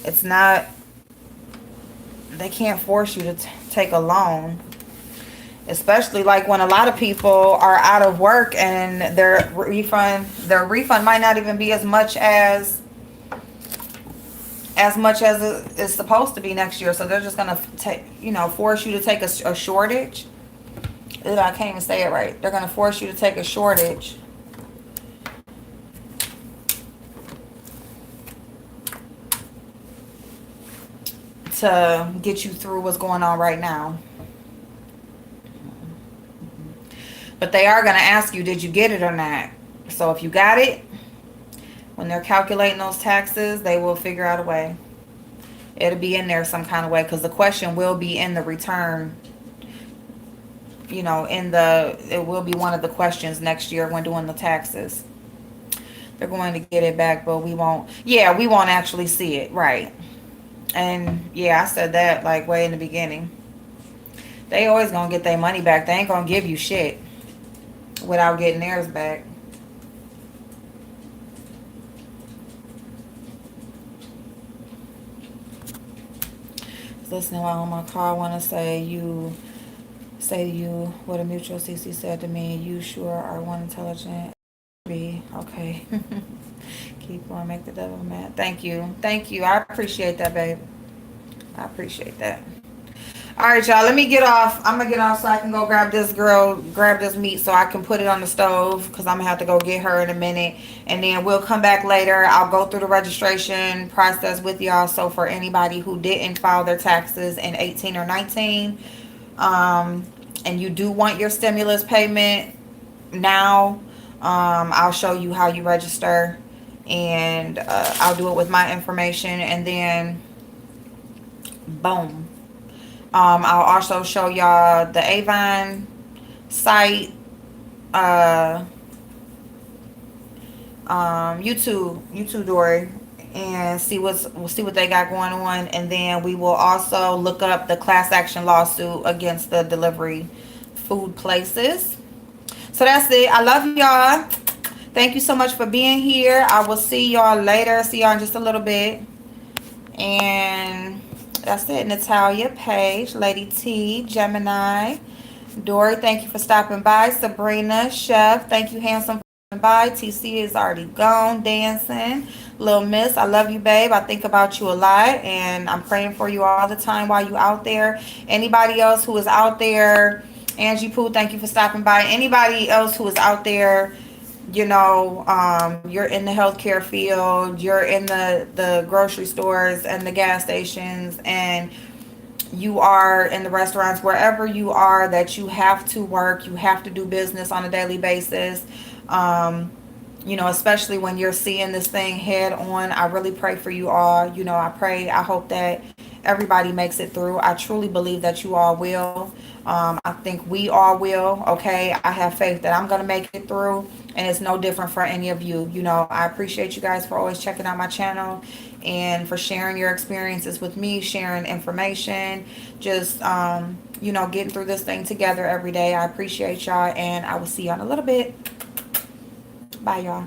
it's not, they can't force you to take a loan, especially like when a lot of people are out of work and their refund might not even be as much as it is supposed to be next year. So they're just gonna force you to take a shortage. I can't even say it right. They're gonna force you to take a shortage to get you through what's going on right now. But they are gonna ask you, did you get it or not? So if you got it, when they're calculating those taxes, they will figure out a way. It'll be in there some kind of way, because the question will be in the return. It will be one of the questions next year when doing the taxes. They're going to get it back, but we won't. Yeah, we won't actually see it, right? And yeah, I said that like way in the beginning. They always gonna get their money back. They ain't gonna give you shit without getting theirs back. Listening while on my car, I want to say to you what a mutual CC said to me. You sure are one intelligent. Be okay. Keep going, make the devil mad. Thank you, I appreciate that, babe. I appreciate that. All right, y'all, let me get off. I'm gonna get off so I can go grab this meat so I can put it on the stove, because I'm gonna have to go get her in a minute, and then we'll come back later. I'll go through the registration process with y'all. So for anybody who didn't file their taxes in 18 or 19, and you do want your stimulus payment now, I'll show you how you register, and I'll do it with my information, and then boom. I'll also show y'all the Avon site, YouTube Dory, and we'll see what they got going on, and then we will also look up the class action lawsuit against the delivery food places. So that's it. I love y'all. Thank you so much for being here. I will see y'all later. See y'all in just a little bit. And that's it. Natalia, Paige, Lady T, Gemini, Dory, thank you for stopping by. Sabrina, Chef, thank you, handsome, for stopping by. TC is already gone, dancing. Little Miss, I love you, babe. I think about you a lot, and I'm praying for you all the time while you out there. Anybody else who is out there, Angie Pooh, thank you for stopping by. Anybody else who is out there, you're in the healthcare field, you're in the grocery stores and the gas stations, and you are in the restaurants, wherever you are, that you have to work, you have to do business on a daily basis, especially when you're seeing this thing head on. I really pray for you all. I hope that everybody makes it through. I truly believe that you all will. I think we all will. Okay, I have faith that I'm gonna make it through, and it's no different for any of you. You know, I appreciate you guys for always checking out my channel and for sharing your experiences with me, sharing information, just you know, getting through this thing together every day. I appreciate y'all, and I will see y'all in a little bit. Bye, y'all.